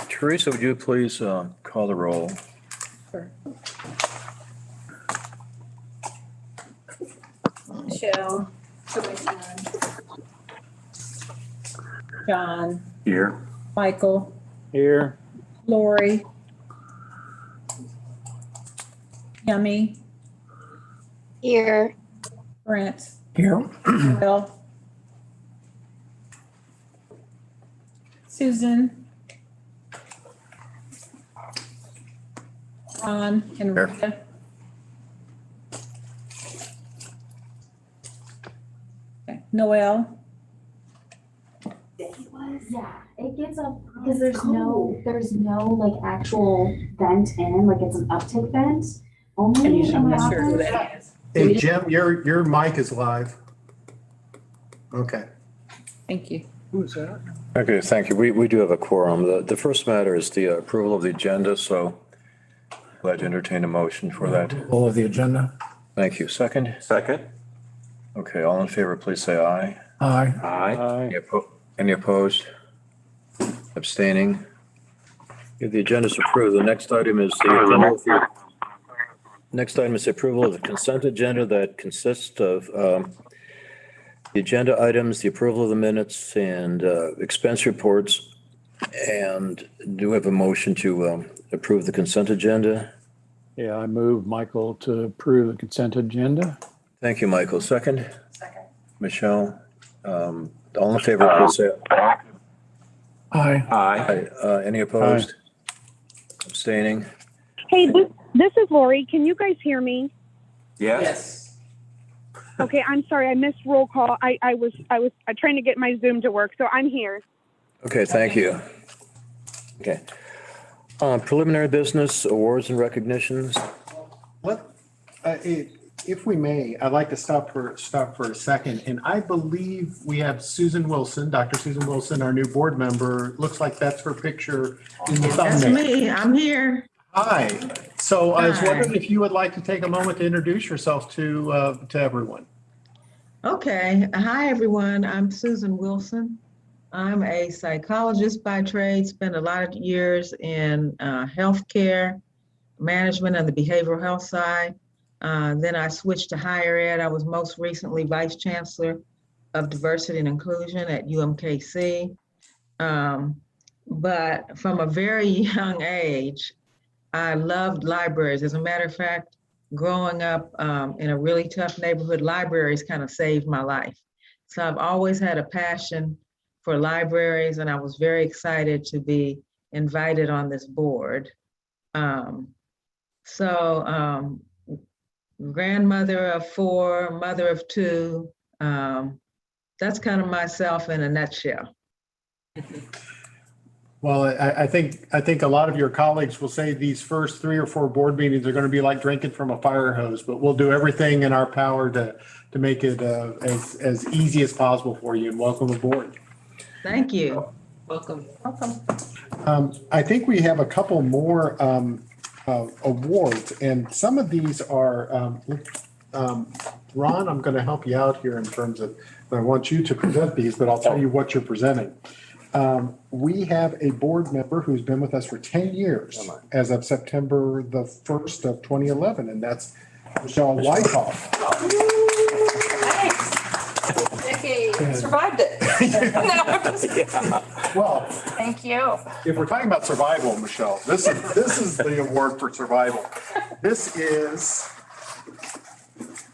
Teresa, would you please call the roll? Sure. Michelle. John. Here. Michael. Here. Lori. Yummy. Here. Brent. Here. Bill. Susan. Ron and Here. Rita. Okay. Noel. Yeah, it gets up because there's no like actual vent in, like it's an uptake vent only in I'm my not sure who office. that is. Hey, Jim, your mic is live. Okay. Thank you. Who is that? Okay, thank you. We do have a quorum. The first matter is the approval of the agenda, so glad to entertain a motion for that. All of the agenda. Thank you. Second? Second. Okay, all in favor, please say aye. Aye. Aye. Any opposed? Abstaining? Okay, the agenda is approved. The next item is the approval of the consent agenda that consists of the agenda items, the approval of the minutes, and expense reports. And do we have a motion to approve the consent agenda? Yeah, I move Michael to approve the consent agenda. Thank you, Michael. Second? Second. Michelle? All in favor, please say aye. Aye. Aye. Any opposed? Abstaining? Hey, this is Lori. Can you guys hear me? Yes. Okay, I'm sorry. I missed roll call. I was trying to get my Zoom to work, so I'm here. Okay, thank you. Okay. Preliminary business, awards and recognitions. If we may, I'd like to stop for a second. And I believe we have Susan Wilson, Dr. Susan Wilson, our new board member. Looks like that's her picture in the thumbnail. That's me. I'm here. Hi. So I was Hi. wondering if you would like to take a moment to introduce yourself to everyone. Okay. Hi, everyone. I'm Susan Wilson. I'm a psychologist by trade, spent a lot of years in healthcare management and the behavioral health side. Then I switched to higher ed. I was most recently Vice Chancellor of Diversity and Inclusion at UMKC. But from a very young age, I loved libraries. As a matter of fact, growing up in a really tough neighborhood, libraries kind of saved my life. So I've always had a passion for libraries, and I was very excited to be invited on this board. Grandmother of 4, mother of 2. That's kind of myself in a nutshell. Well, I think a lot of your colleagues will say these first 3 or 4 board meetings are going to be like drinking from a fire hose, but we'll do everything in our power to make it as easy as possible for you, and welcome aboard. Thank you. Welcome. I think we have a couple more awards, and some of these are, Ron, I'm going to help you out here in terms of, I want you to present these, but I'll tell you what you're presenting. We have a board member who's been with us for 10 years as of September the 1st of 2011, and that's Michelle Wyckoff. Survived it. Well, Thank you. if we're talking about survival, Michelle, this is the award for survival. This is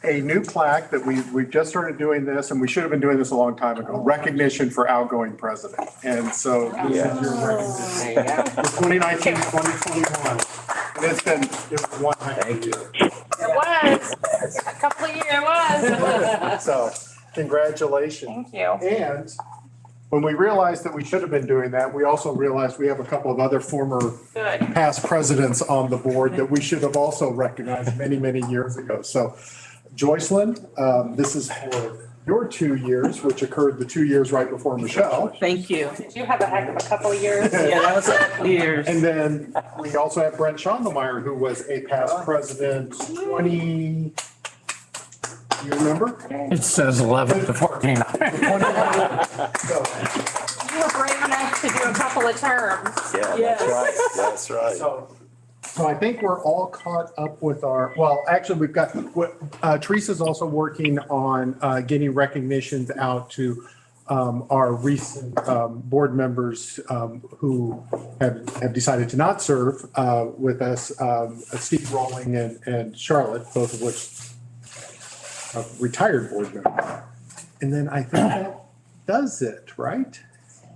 a new plaque that we've just started doing this, and we should have been doing this a long time ago. Recognition for outgoing president. And so this is your recognition for 2019, 2021. And it was one. Thank you. It was. A couple of years, it was. So congratulations. Thank you. And when we realized that we should have been doing that, we also realized we have a couple of other former Good. past presidents on the board that we should have also recognized many, many years ago. So Joycelyn, this is for your 2 years, which occurred the 2 years right before Michelle. Thank you. Did you have a heck of a couple of years? Yeah, that was a couple years. And then we also have Brent Schondelmeyer, who was a past president, 20, you remember? It says 11 to 14. So You were brave enough to do a couple of terms. Yeah, Yes. that's right. That's right. So I think we're all caught up with our, well, actually, we've got, Teresa's also working on getting recognitions out to our recent board members who have decided to not serve with us, Steve Rowling and Charlotte, both of which are retired board members. And then I think that does it, right?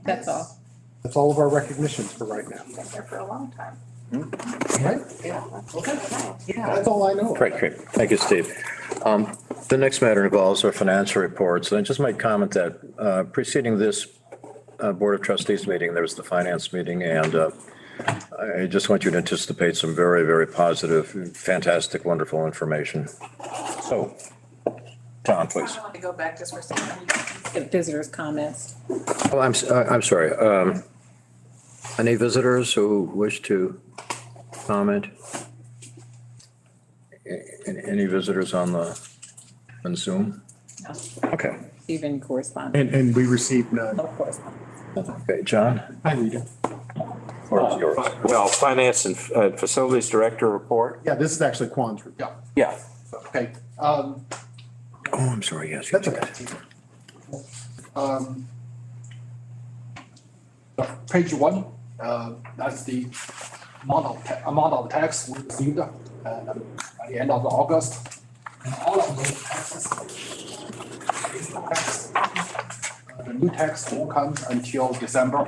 That's all. That's all of our recognitions for right now. Been there for a long time. Right? Yeah. Okay. That's all I know. Great. Thank you, Steve. The next matter involves our financial reports. And I just might comment that preceding this Board of Trustees meeting, there was the finance meeting, and I just want you to anticipate some very, very positive, fantastic, wonderful information. So, Tom, please. I want to go back just for a second. Get visitors' comments. Oh, I'm sorry. Any visitors who wish to comment? Any visitors on Zoom? No. Okay. Even correspondence. And we received none. No correspondence. Okay, John? Hi, Rita. Or is yours? Well, Finance and Facilities Director report. Yeah, this is actually Quan's report. Yeah. Okay. Oh, I'm sorry, yes. That's okay. Page one, that's the amount of tax we received at the end of August. And all of those taxes, the new tax won't come until December.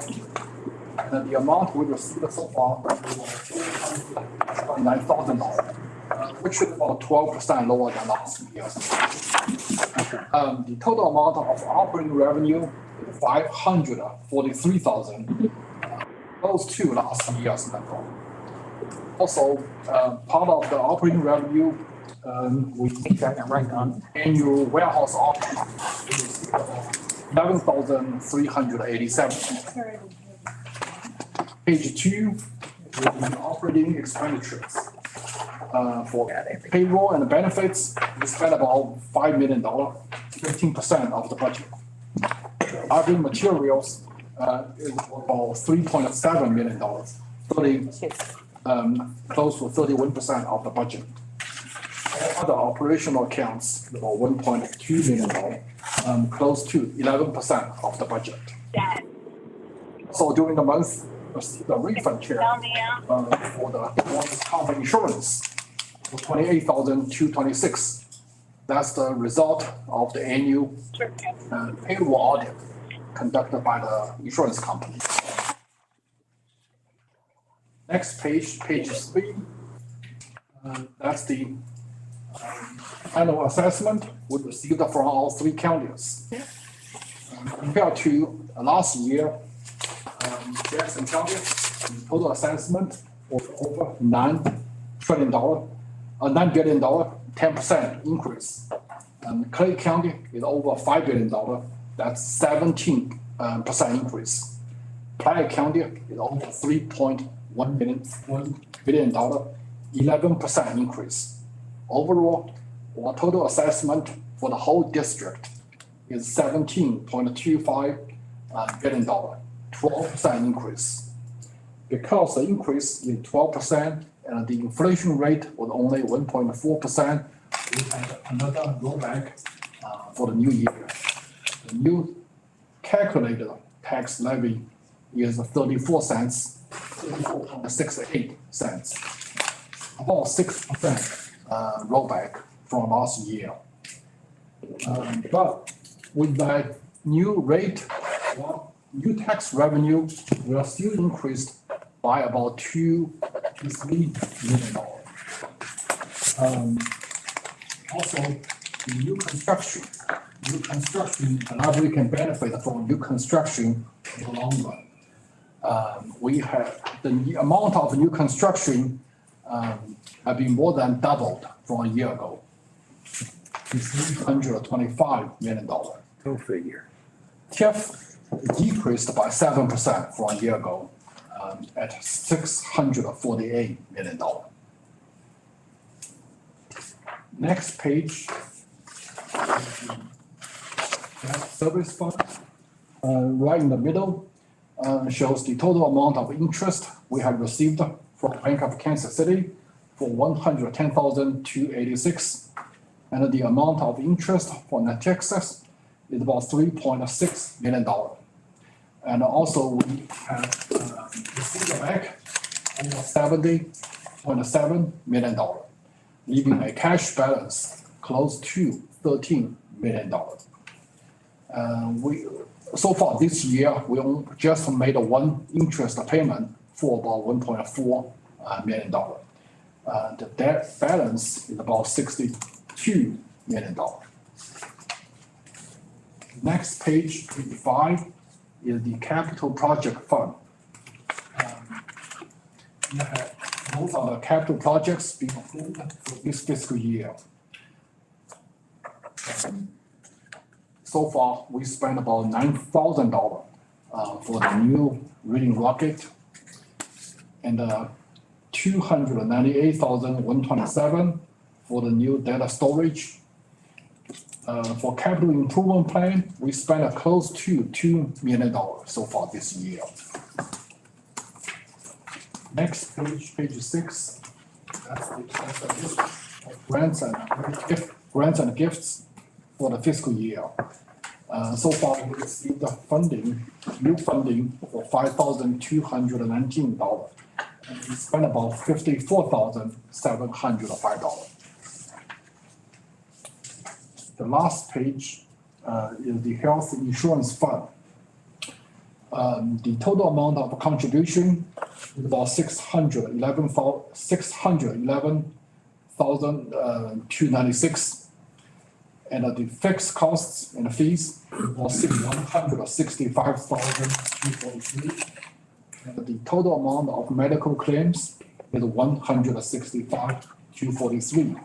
And the amount we received so far was $9,000, which is about 12% lower than last year. The total amount of operating revenue is $543,000, close to last year's number. Also, part of the operating revenue, we write on annual warehouse operating, $11,387. Page two, the operating expenditures. For payroll and benefits, we spent about $5 million, 15% of the budget. Other materials is about $3.7 million, close to 31% of the budget. Other operational accounts, about $1.2 million, close to 11% of the budget. So during the month, the refund check for the workers' comp insurance for $28,226. That's the result of the annual payroll audit conducted by the insurance company. Next page, page 3. That's the annual assessment we received from all 3 counties. Compared to last year, Jackson County, total assessment was over $9 billion, 10% increase. Clay County is over $5 billion, that's 17% increase. Platte County is over $3.1 billion, 11% increase. Overall, our total assessment for the whole district is $17.25 billion. 12% increase. Because the increase is 12% and the inflation rate was only 1.4%, we had another rollback for the new year. The new calculated tax levy is 34 cents, 34.68 cents, about 6% rollback from last year. But with that new rate, new tax revenue will still increase by about $2 to $3 million. Also, the new construction, the library can benefit from new construction in the long run. We have the amount of new construction have been more than doubled from a year ago to $325 million. Go figure. TIF decreased by 7% from a year ago at $648 million. Next page. Debt service fund. Right in the middle, shows the total amount of interest we have received from Bank of Kansas City for $110,286. And the amount of interest for net taxes is about $3.6 million. And also we have received back almost $70.7 million, leaving a cash balance close to $13 million. So far this year, we just made one interest payment for about $1.4 million. The debt balance is about $62 million. Next page, page 5, is the capital project fund. Those are the capital projects being approved for this fiscal year. So far, we spent about $9,000 for the new reading rocket and $298,127 for the new data storage. For capital improvement plan, we spent close to $2 million so far this year. Next page, page 6. That's the grants and gifts for the fiscal year. So far, we received new funding for $5,219. And we spent about $54,705. The last page is the health insurance fund. The total amount of contribution is about $611,296. And the fixed costs and fees was $165,243. And the total amount of medical claims is $165,243.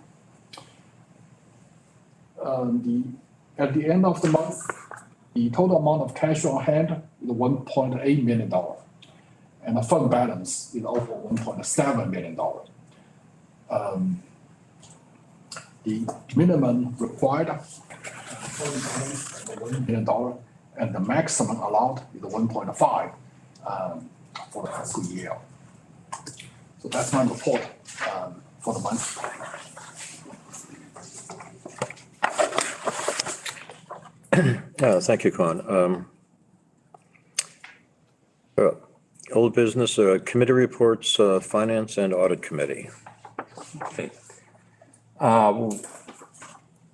At the end of the month, the total amount of cash on hand is $1.8 million. And the fund balance is over $1.7 million. The minimum required $1 million, and the maximum allowed is 1.5 for the fiscal year. So that's my report for the month. Thank you, Con. Old business, committee reports, Finance and Audit Committee. Okay.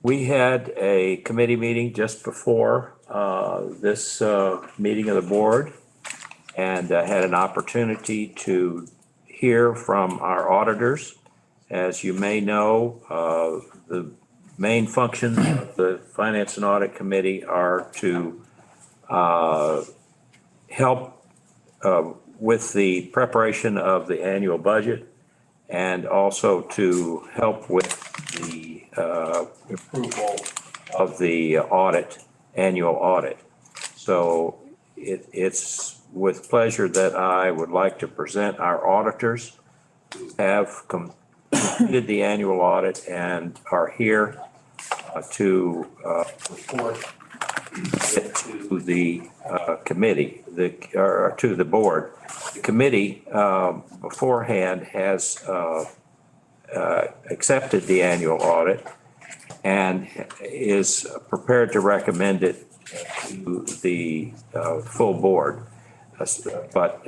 We had a committee meeting just before this meeting of the board, and had an opportunity to hear from our auditors. As you may know, the main functions of the Finance and Audit Committee are to help with the preparation of the annual budget, and also to help with the approval of the annual audit. So it's with pleasure that I would like to present our auditors who have completed the annual audit and are here to report it to the committee, or to the board. The committee beforehand has accepted the annual audit and is prepared to recommend it to the full board. But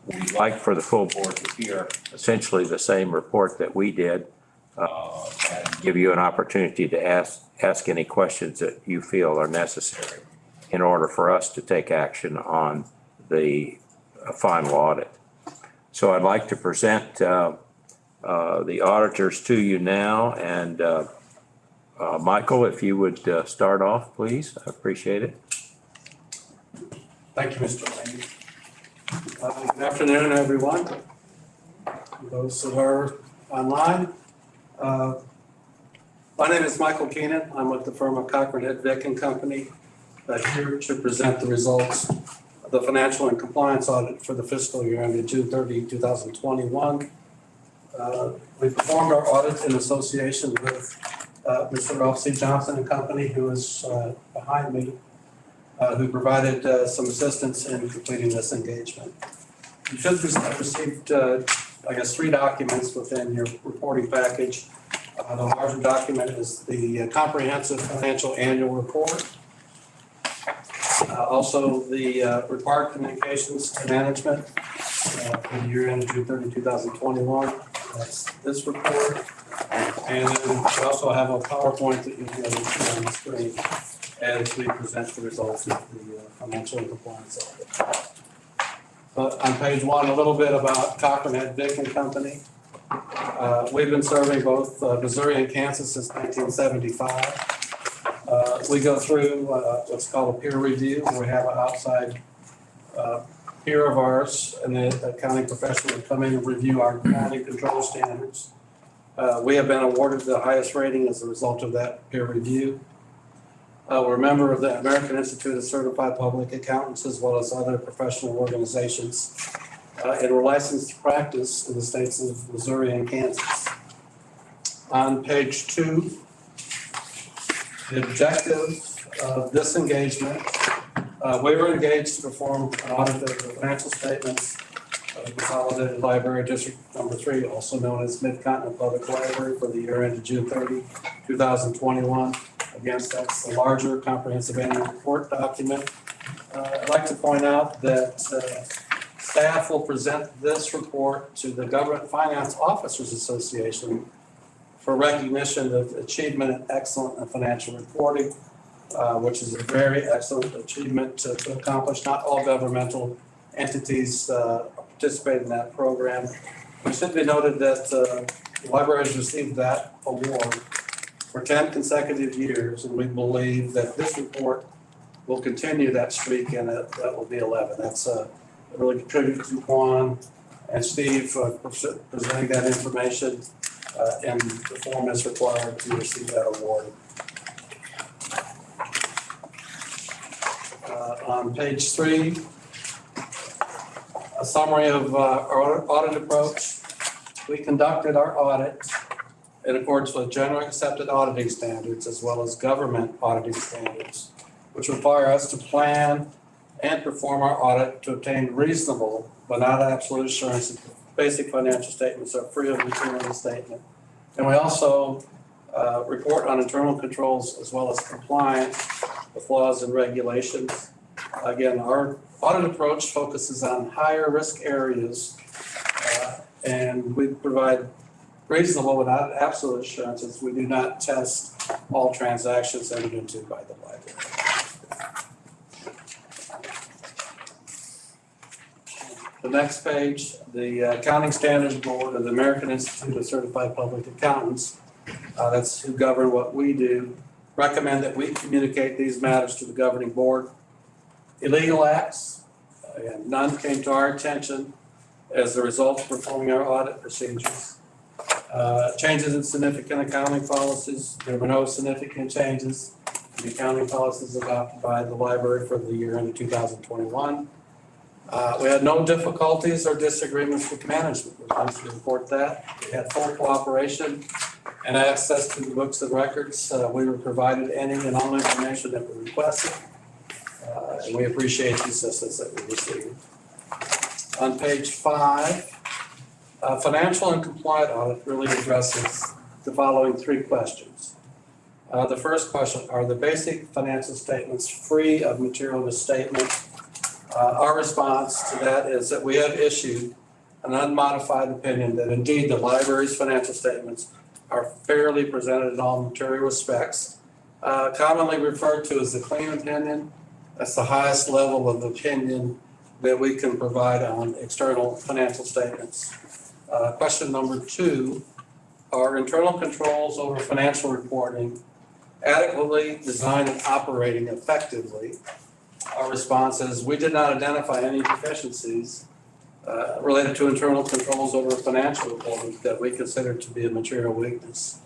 we'd like for the full board to hear essentially the same report that we did, and give you an opportunity to ask any questions that you feel are necessary in order for us to take action on the final audit. So I'd like to present the auditors to you now, and Michael, if you would start off, please, I appreciate it. Thank you, Mr. Lane. Good afternoon, everyone. Those that are online. My name is Michael Keenan. I'm with the firm of Cochran Hedvick and Company, here to present the results of the financial and compliance audit for the fiscal year ended June 30, 2021. We performed our audit in association with Mr. Ralph C. Johnson and Company, who is behind me. who provided some assistance in completing this engagement. You should have received, I guess, 3 documents within your reporting package. The larger document is the comprehensive financial annual report. Also, the required communications to management for the year ended June 30, 2021. That's this report. And then we also have a PowerPoint that you'll be able to see on the screen as we present the results of the financial and compliance audit. But on page 1, a little bit about Cochran Head Vick and Company. We've been serving both Missouri and Kansas since 1975. We go through what's called a peer review, where we have an outside peer of ours and the accounting professional come in and review our quality control standards. We have been awarded the highest rating as a result of that peer review. We're a member of the American Institute of Certified Public Accountants, as well as other professional organizations. And we're licensed to practice in the states of Missouri and Kansas. On page 2, the objective of this engagement, we were engaged to perform an audit of the financial statements of Consolidated Library District Number 3, also known as Mid-Continent Public Library, for the year ended June 30, 2021. Again, that's the larger comprehensive annual report document. I'd like to point out that staff will present this report to the Government Finance Officers Association for recognition of achievement in excellent and financial reporting, which is a very excellent achievement to accomplish. Not all governmental entities participate in that program. It should be noted that the library has received that award for 10 consecutive years, and we believe that this report will continue that streak, and that will be 11. That's really a tribute to Juan and Steve for presenting that information in the form that's required to receive that award. On page 3, a summary of our audit approach. We conducted our audit in accordance with generally accepted auditing standards as well as government auditing standards, which require us to plan and perform our audit to obtain reasonable but not absolute assurance that basic financial statements are free of material misstatement. And we also report on internal controls as well as compliance with laws and regulations. Again, our audit approach focuses on higher risk areas, and we provide reasonable but not absolute assurances. We do not test all transactions entered into by the library. The next page, the Accounting Standards Board of the American Institute of Certified Public Accountants, that's who govern what we do, recommend that we communicate these matters to the governing board. Illegal acts, none came to our attention as a result of performing our audit procedures. Changes in significant accounting policies, there were no significant changes in the accounting policies adopted by the library for the year ended 2021. We had no difficulties or disagreements with management. We're pleased to report that. We had full cooperation and access to the books and records. We were provided any and all information that we requested. And we appreciate the assistance that we received. On page 5, financial and compliant audit really addresses the following 3 questions. The first question, are the basic financial statements free of material misstatement? Our response to that is that we have issued an unmodified opinion that indeed the library's financial statements are fairly presented in all material respects, commonly referred to as the clean opinion. That's the highest level of opinion that we can provide on external financial statements. Question number 2, are internal controls over financial reporting adequately designed and operating effectively? Our response is we did not identify any deficiencies related to internal controls over financial reporting that we considered to be a material weakness.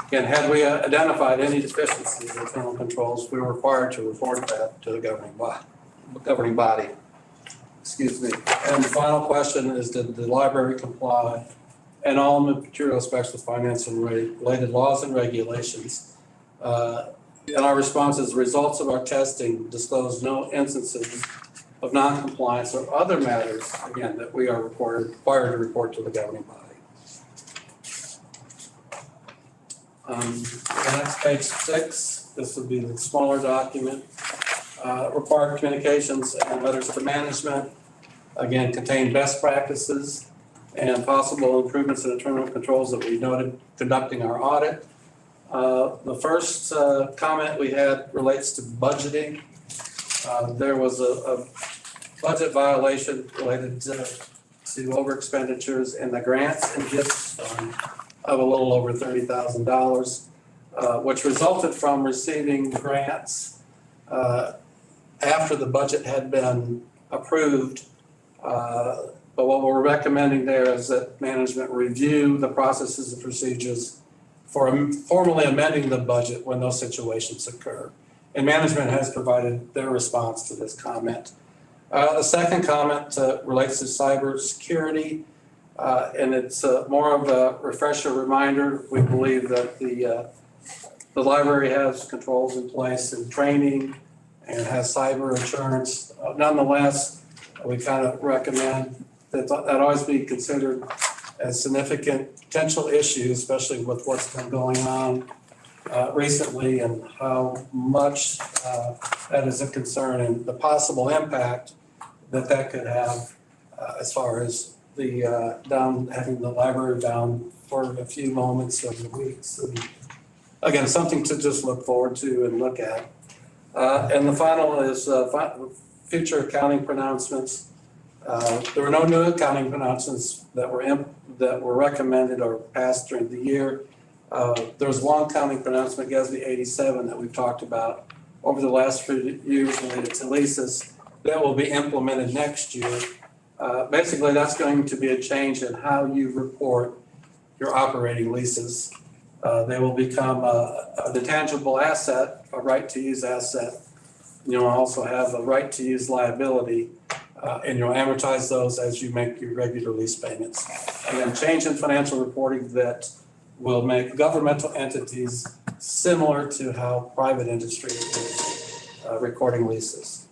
Again, had we identified any deficiencies in internal controls, we were required to report that to the governing body. Excuse me. And the final question is, did the library comply in all material aspects with finance and related laws and regulations? In our responses, results of our testing disclose no instances of noncompliance or other matters, again, that we are required to report to the governing body. The next page 6, this would be the smaller document. Required communications and letters to management, again, contain best practices and possible improvements in internal controls that we noted conducting our audit. The first comment we had relates to budgeting. There was a budget violation related to over expenditures in the grants and gifts fund of a little over $30,000, which resulted from receiving grants after the budget had been approved. But what we're recommending there is that management review the processes and procedures for formally amending the budget when those situations occur. And management has provided their response to this comment. The second comment relates to cybersecurity, and it's more of a refresher reminder. We believe that the library has controls in place and training and has cyber insurance. Nonetheless, we kind of recommend that always be considered as significant potential issue, especially with what's been going on recently and how much that is a concern and the possible impact that could have as far as the having the library down for a few moments of the weeks. And again, something to just look forward to and look at. And the final is future accounting pronouncements. There were no new accounting pronouncements that were recommended or passed during the year. There was one accounting pronouncement, GASB 87, that we've talked about over the last few years related to leases that will be implemented next year. Basically, that's going to be a change in how you report your operating leases. They will become an intangible asset, a right to use asset. You'll also have a right to use liability, and you'll amortize those as you make your regular lease payments. And then change in financial reporting that will make governmental entities similar to how private industry is recording leases.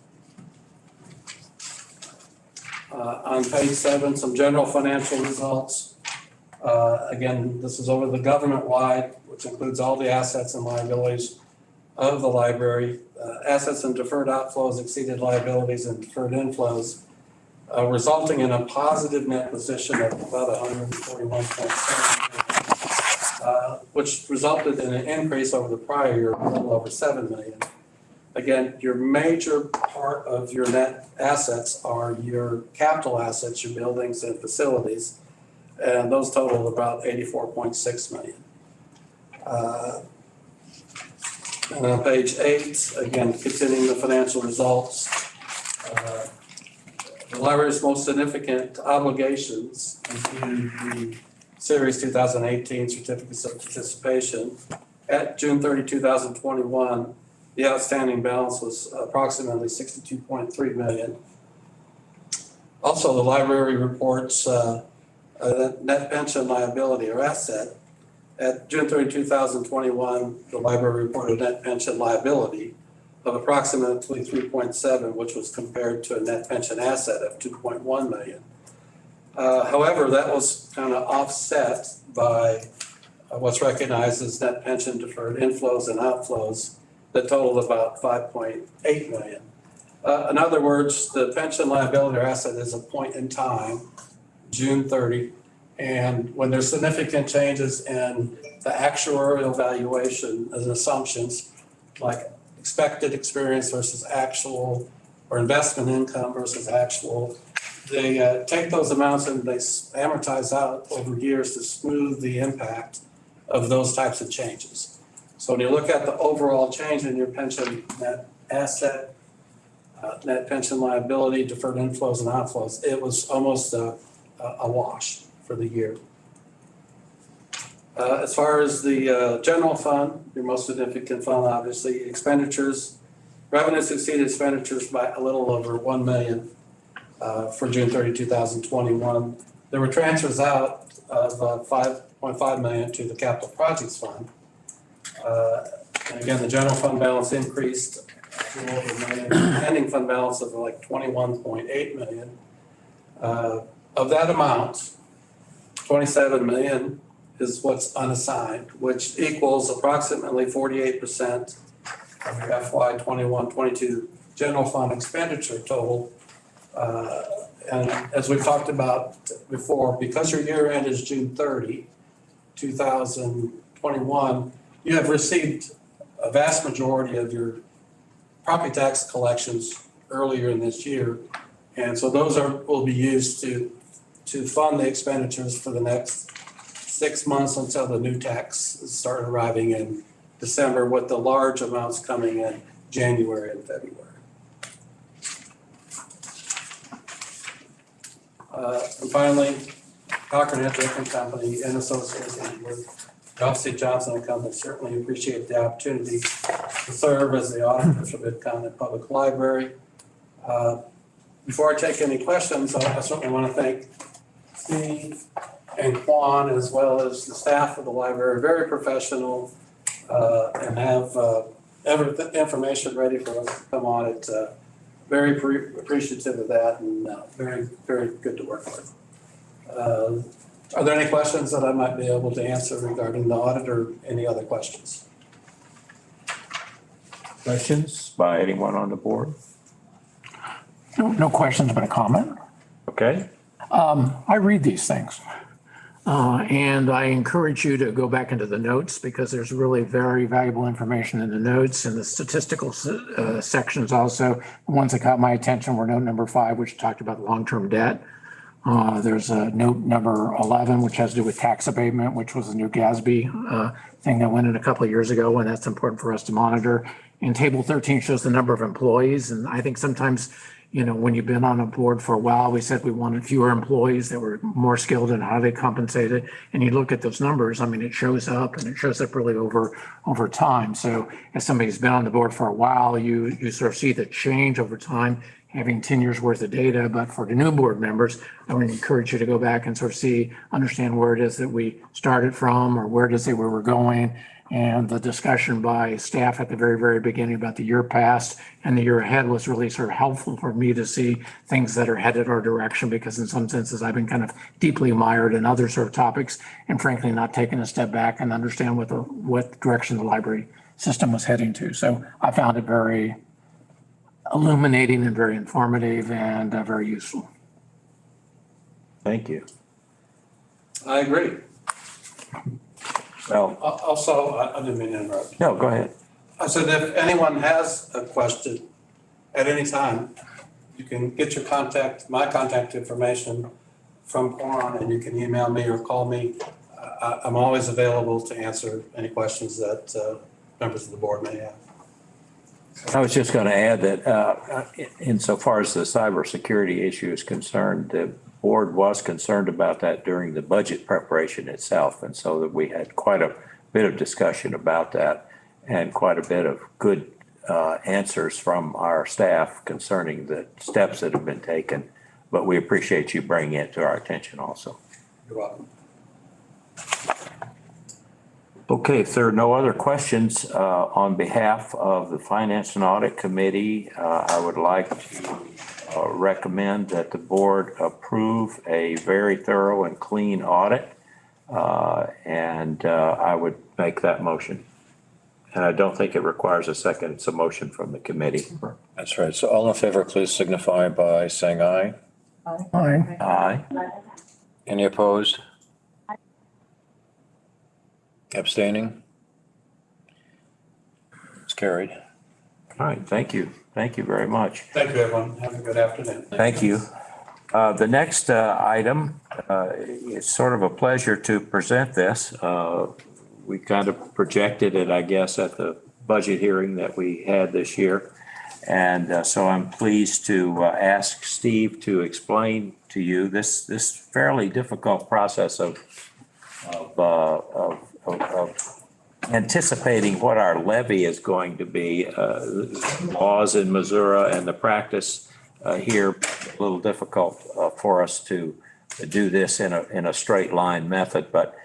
On page 7, some general financial results. Again, this is over the government-wide, which includes all the assets and liabilities of the library. Assets and deferred outflows exceeded liabilities and deferred inflows, resulting in a positive net position of about 141.7 million, which resulted in an increase over the prior year of a little over 7 million. Again, your major part of your net assets are your capital assets, your buildings and facilities, and those total about 84.6 million. And on page 8, again, continuing the financial results, the library's most significant obligations include the Series 2018 Certificates of Participation. At June 30, 2021, the outstanding balance was approximately 62.3 million. Also, the library reports net pension liability or asset. At June 30, 2021, the library reported net pension liability of approximately 3.7, which was compared to a net pension asset of 2.1 million. However, that was kind of offset by what's recognized as net pension deferred inflows and outflows that totaled about 5.8 million. In other words, the pension liability or asset is a point in time, June 30, and when there's significant changes in the actuarial valuation and assumptions, like expected experience versus actual, or investment income versus actual, they take those amounts and they amortize out over years to smooth the impact of those types of changes. So when you look at the overall change in your pension net asset, net pension liability, deferred inflows and outflows, it was almost a wash for the year. As far as the general fund, your most significant fund, obviously, expenditures, revenues exceeded expenditures by a little over 1 million for June 30, 2021. There were transfers out of 5.5 million to the capital projects fund. And again, the general fund balance increased to over $1 million, ending fund balance of like 21.8 million. Of that amount, 27 million is what's unassigned, which equals approximately 48% of your FY 21-22 general fund expenditure total. And as we've talked about before, because your year end is June 30, 2021, you have received a vast majority of your property tax collections earlier in this year. And so those will be used to fund the expenditures for the next 6 months until the new tax start arriving in December, with the large amounts coming in January and February. And finally, Cochran Hedrick and Company and associated with Ralph C. Johnson and Company certainly appreciate the opportunity to serve as the auditor for Mid-Continent Public Library. Before I take any questions, I certainly want to thank Steve and Quan, as well as the staff of the library, very professional, and have every information ready for us to come on it. Very appreciative of that, and very, very good to work with. Are there any questions that I might be able to answer regarding the audit, or any other questions? Questions by anyone on the board? No questions, but a comment. Okay. I read these things. And I encourage you to go back into the notes, because there's really very valuable information in the notes, and the statistical sections also. The ones that caught my attention were note number 5, which talked about long-term debt. There's a note number 11, which has to do with tax abatement, which was a new GASB thing that went in a couple of years ago, and that's important for us to monitor. And table 13 shows the number of employees. And I think sometimes, when you've been on a board for a while, we said we wanted fewer employees that were more skilled and highly compensated. And you look at those numbers, it shows up, and it shows up really over time. So as somebody who's been on the board for a while, you sort of see the change over time, having 10 years worth of data. But for the new board members, I would encourage you to go back and sort of understand where it is that we started from, or where to say where we're going. And the discussion by staff at the very, very beginning about the year past and the year ahead was really sort of helpful for me to see things that are headed our direction, because in some senses I've been kind of deeply mired in other sort of topics, and frankly not taking a step back and understand what direction the library system was heading to. So I found it very illuminating and very informative and very useful. Thank you. I agree. Well, Also, I didn't mean to interrupt. no, go ahead. I said, if anyone has a question at any time, you can get my contact information from Quan, and you can email me or call me. I'm always available to answer any questions that members of the board may have. I was just going to add that insofar as the cybersecurity issue is concerned, the board was concerned about that during the budget preparation itself. And so that we had quite a bit of discussion about that, and quite a bit of good answers from our staff concerning the steps that have been taken. But we appreciate you bringing it to our attention also. You're welcome. Okay, if there are no other questions, on behalf of the Finance and Audit Committee, I would like to recommend that the board approve a very thorough and clean audit. And I would make that motion. And I don't think it requires a second. It's a motion from the committee. That's right. So all in favor, please signify by saying aye. Aye. Aye. Any opposed? Abstaining? It's carried. All right, thank you. Thank you very much. Thank you, everyone. Have a good afternoon. Thank you. The next item, it's sort of a pleasure to present this. We kind of projected it, I guess, at the budget hearing that we had this year. And so I'm pleased to ask Steve to explain to you this fairly difficult process of anticipating what our levy is going to be. Laws in Missouri and the practice here, a little difficult for us to do this in a straight line method, but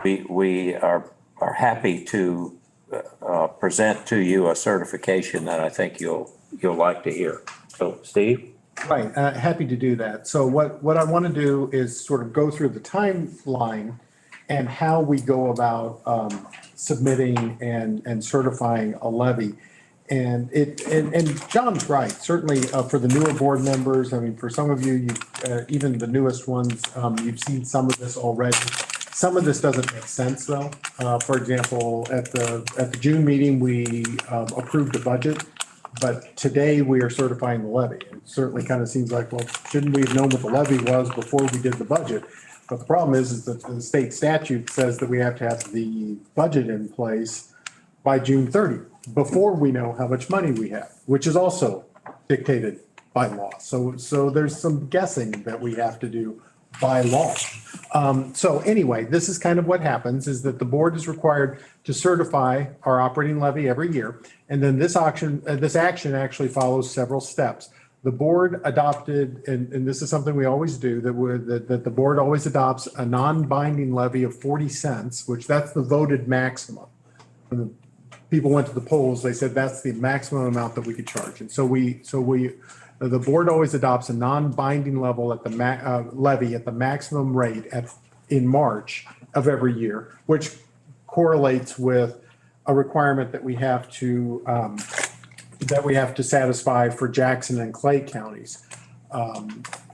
we are are happy to present to you a certification that I think you'll like to hear. So, Steve? Right, happy to do that. So what I want to do is sort of go through the timeline and how we go about submitting and certifying a levy. And John's right, certainly for the newer board members, I mean, for some of you, even the newest ones, you've seen some of this already. Some of this doesn't make sense though. For example, at the June meeting, we approved a budget. But today we are certifying the levy. It certainly kind of seems like, well, shouldn't we have known what the levy was before we did the budget? But the problem is that the state statute says that we have to have the budget in place by June 30, before we know how much money we have, which is also dictated by law. So there's some guessing that we have to do by law. So anyway, this is kind of what happens, is that the board is required to certify our operating levy every year. And then this action actually follows several steps. The board adopted, and this is something we always do, that the board always adopts a non-binding levy of 40 cents, which that's the voted maximum. When the people went to the polls, they said that's the maximum amount that we could charge. And the board always adopts a non-binding level at the levy at the maximum rate in March of every year, which correlates with a requirement that we have to satisfy for Jackson and Clay counties.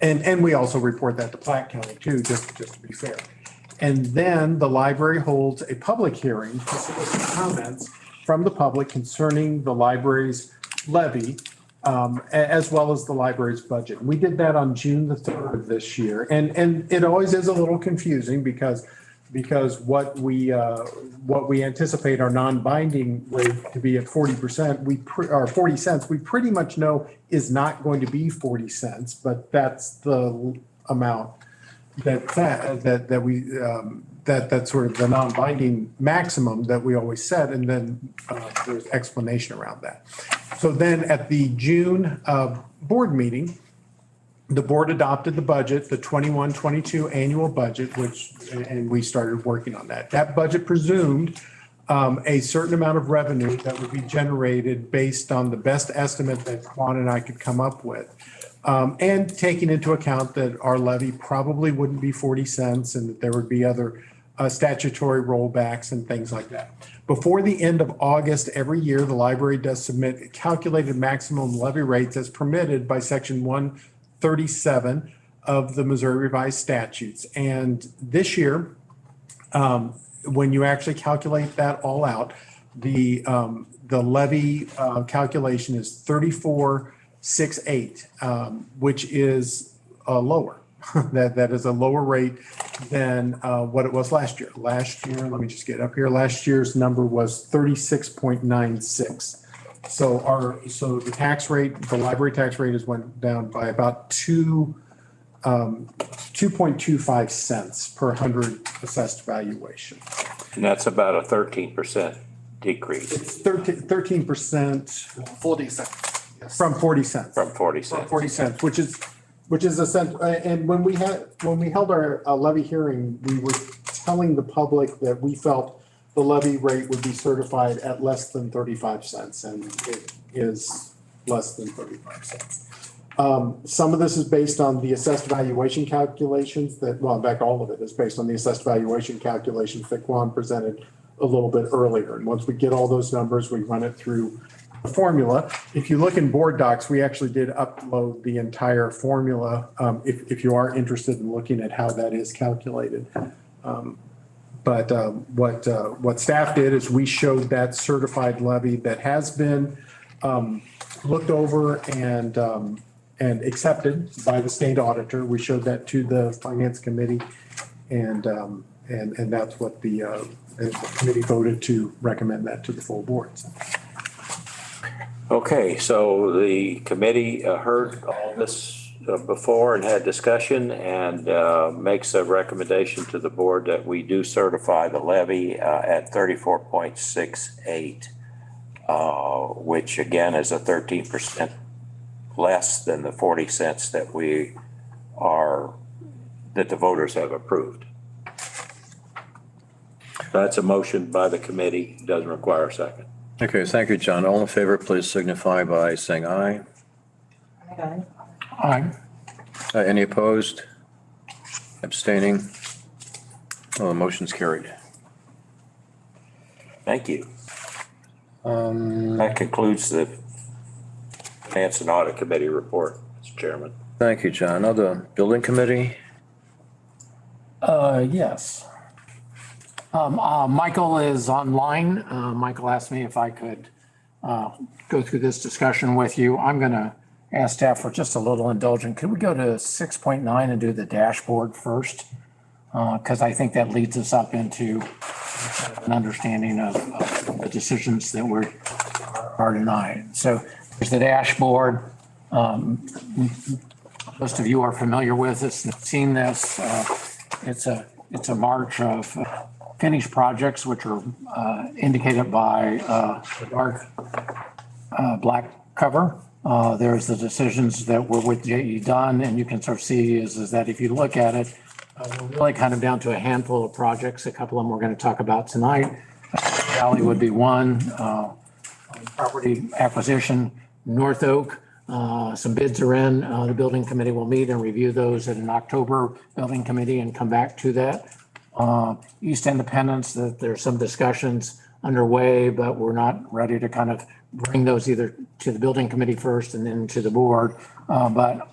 And we also report that to Platte County too, just to be fair. And then the library holds a public hearing to solicit comments from the public concerning the library's levy, as well as the library's budget. We did that on June the 3rd of this year. And it always is a little confusing because what we anticipate our non-binding rate to be at 40%, or 40 cents, we pretty much know is not going to be 40 cents, but that's the amount that's sort of the non-binding maximum that we always set, and then there's explanation around that. So then at the June board meeting, the board adopted the budget, the 21-22 annual budget, and we started working on that. That budget presumed a certain amount of revenue that would be generated based on the best estimate that Juan and I could come up with. And taking into account that our levy probably wouldn't be 40 cents and that there would be other statutory rollbacks and things like that. Before the end of August every year, the library does submit calculated maximum levy rates as permitted by Section 137 of the Missouri Revised Statutes. And this year, when you actually calculate that all out, the levy calculation is 34.68, which is lower. That is a lower rate than what it was last year. Last year, let me just get up here. Last year's number was 36.96. So the tax rate, the library tax rate has went down by about 2.25 cents per 100 assessed valuation. And that's about a 13% decrease. It's 13%. 40 cents. Yes. From 40 cents. From 40 cents. 40 cents, which is a cent. And when we held our levy hearing, we were telling the public that we felt the levy rate would be certified at less than 35 cents, and it is less than 35 cents. Some of this is based on the assessed valuation calculations in fact, all of it is based on the assessed valuation calculations that Juan presented a little bit earlier. And once we get all those numbers, we run it through the formula. If you look in board docs, we actually did upload the entire formula if you are interested in looking at how that is calculated. But what staff did is we showed that certified levy that has been looked over and accepted by the state auditor. We showed that to the finance committee, and that's what the committee voted to recommend that to the full board. Okay, so the committee heard all this before and had discussion and makes a recommendation to the board that we do certify the levy at 34.68, which again is a 13% less than the 40 cents that the voters have approved. That's a motion by the committee, doesn't require a second. Okay, thank you, John. All in favor, please signify by saying aye. Aye. Any opposed? Abstaining? Oh, the motion's carried. Thank you. Um, That concludes the Finance and Audit Committee report, Mr. Chairman. Thank you, John. Now the building committee? Yes. Michael is online. Michael asked me if I could go through this discussion with you. I'm going to ask staff for just a little indulgence. Could we go to 6.9 and do the dashboard first? Because I think that leads us up into an understanding of the decisions that are tonight. So there's the dashboard. Most of you are familiar with this and have seen this. It's a march of finished projects, which are indicated by the dark black cover. There's the decisions that were with JE done, and you can sort of see is that if you look at it, we're really kind of down to a handful of projects. A couple of them we're going to talk about tonight. Valley would be one. Property acquisition, North Oak. Some bids are in. The building committee will meet and review those at an October building committee and come back to that. East Independence, that there's some discussions underway, but we're not ready to kind of bring those either to the building committee first and then to the board. But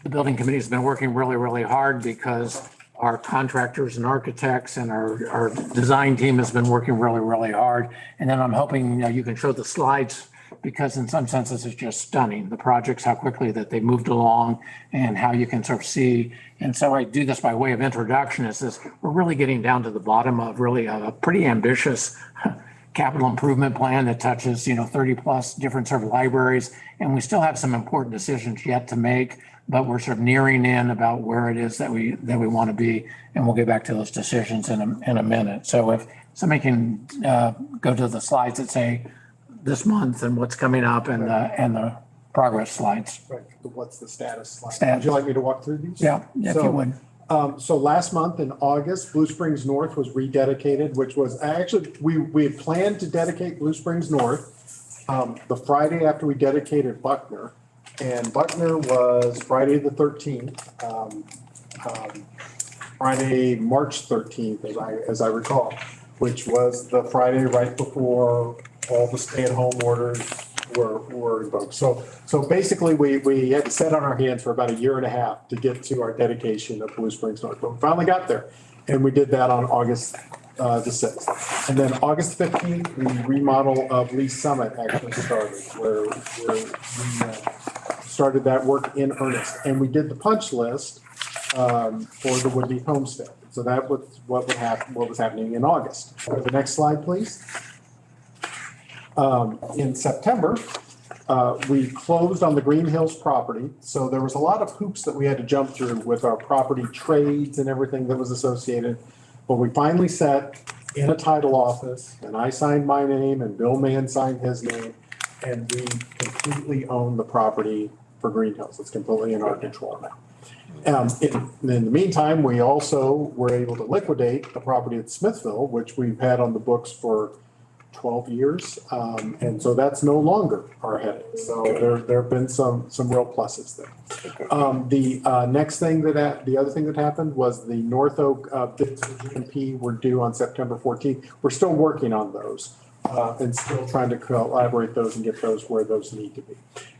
the building committee has been working really, really hard because our contractors and architects and our design team has been working really, really hard. And then I'm hoping, you can show the slides because in some senses it's just stunning, the projects, how quickly that they moved along and how you can sort of see. And so I do this by way of introduction is this, we're really getting down to the bottom of really a pretty ambitious capital improvement plan that touches, 30 plus different sort of libraries. And we still have some important decisions yet to make, but we're sort of nearing in about where it is that we want to be. And we'll get back to those decisions in a minute. So if somebody can go to the slides that say this month and what's coming up and the progress slides. Right, what's the status slide? Status. Would you like me to walk through these? Yeah, if you would. So last month in August, Blue Springs North was rededicated, which was actually, we had planned to dedicate Blue Springs North the Friday after we dedicated Buckner. And Buckner was Friday the 13th, Friday, March 13th, as I recall, which was the Friday right before all the stay-at-home orders were invoked. So basically, we had to sit on our hands for about a year and a half to get to our dedication of Blue Springs North. But we finally got there, and we did that on August the 6th. And then August 15th, the remodel of Lee Summit actually started, where we started that work in earnest. And we did the punch list for the Woodney Homestead. So that was what was happening in August. The next slide, please. In September, we closed on the Green Hills property. So there was a lot of hoops that we had to jump through with our property trades and everything that was associated. But we finally sat in a title office and I signed my name and Bill Mann signed his name. And we completely own the property for Green Hills. It's completely in our control now. In the meantime, we also were able to liquidate the property at Smithville, which we've had on the books for 12 years. And so that's no longer our headache. So there have been some real pluses there. The next thing the other thing that happened was the North Oak bids for GMP were due on September 14th. We're still working on those and still trying to collaborate those and get those where those need to be.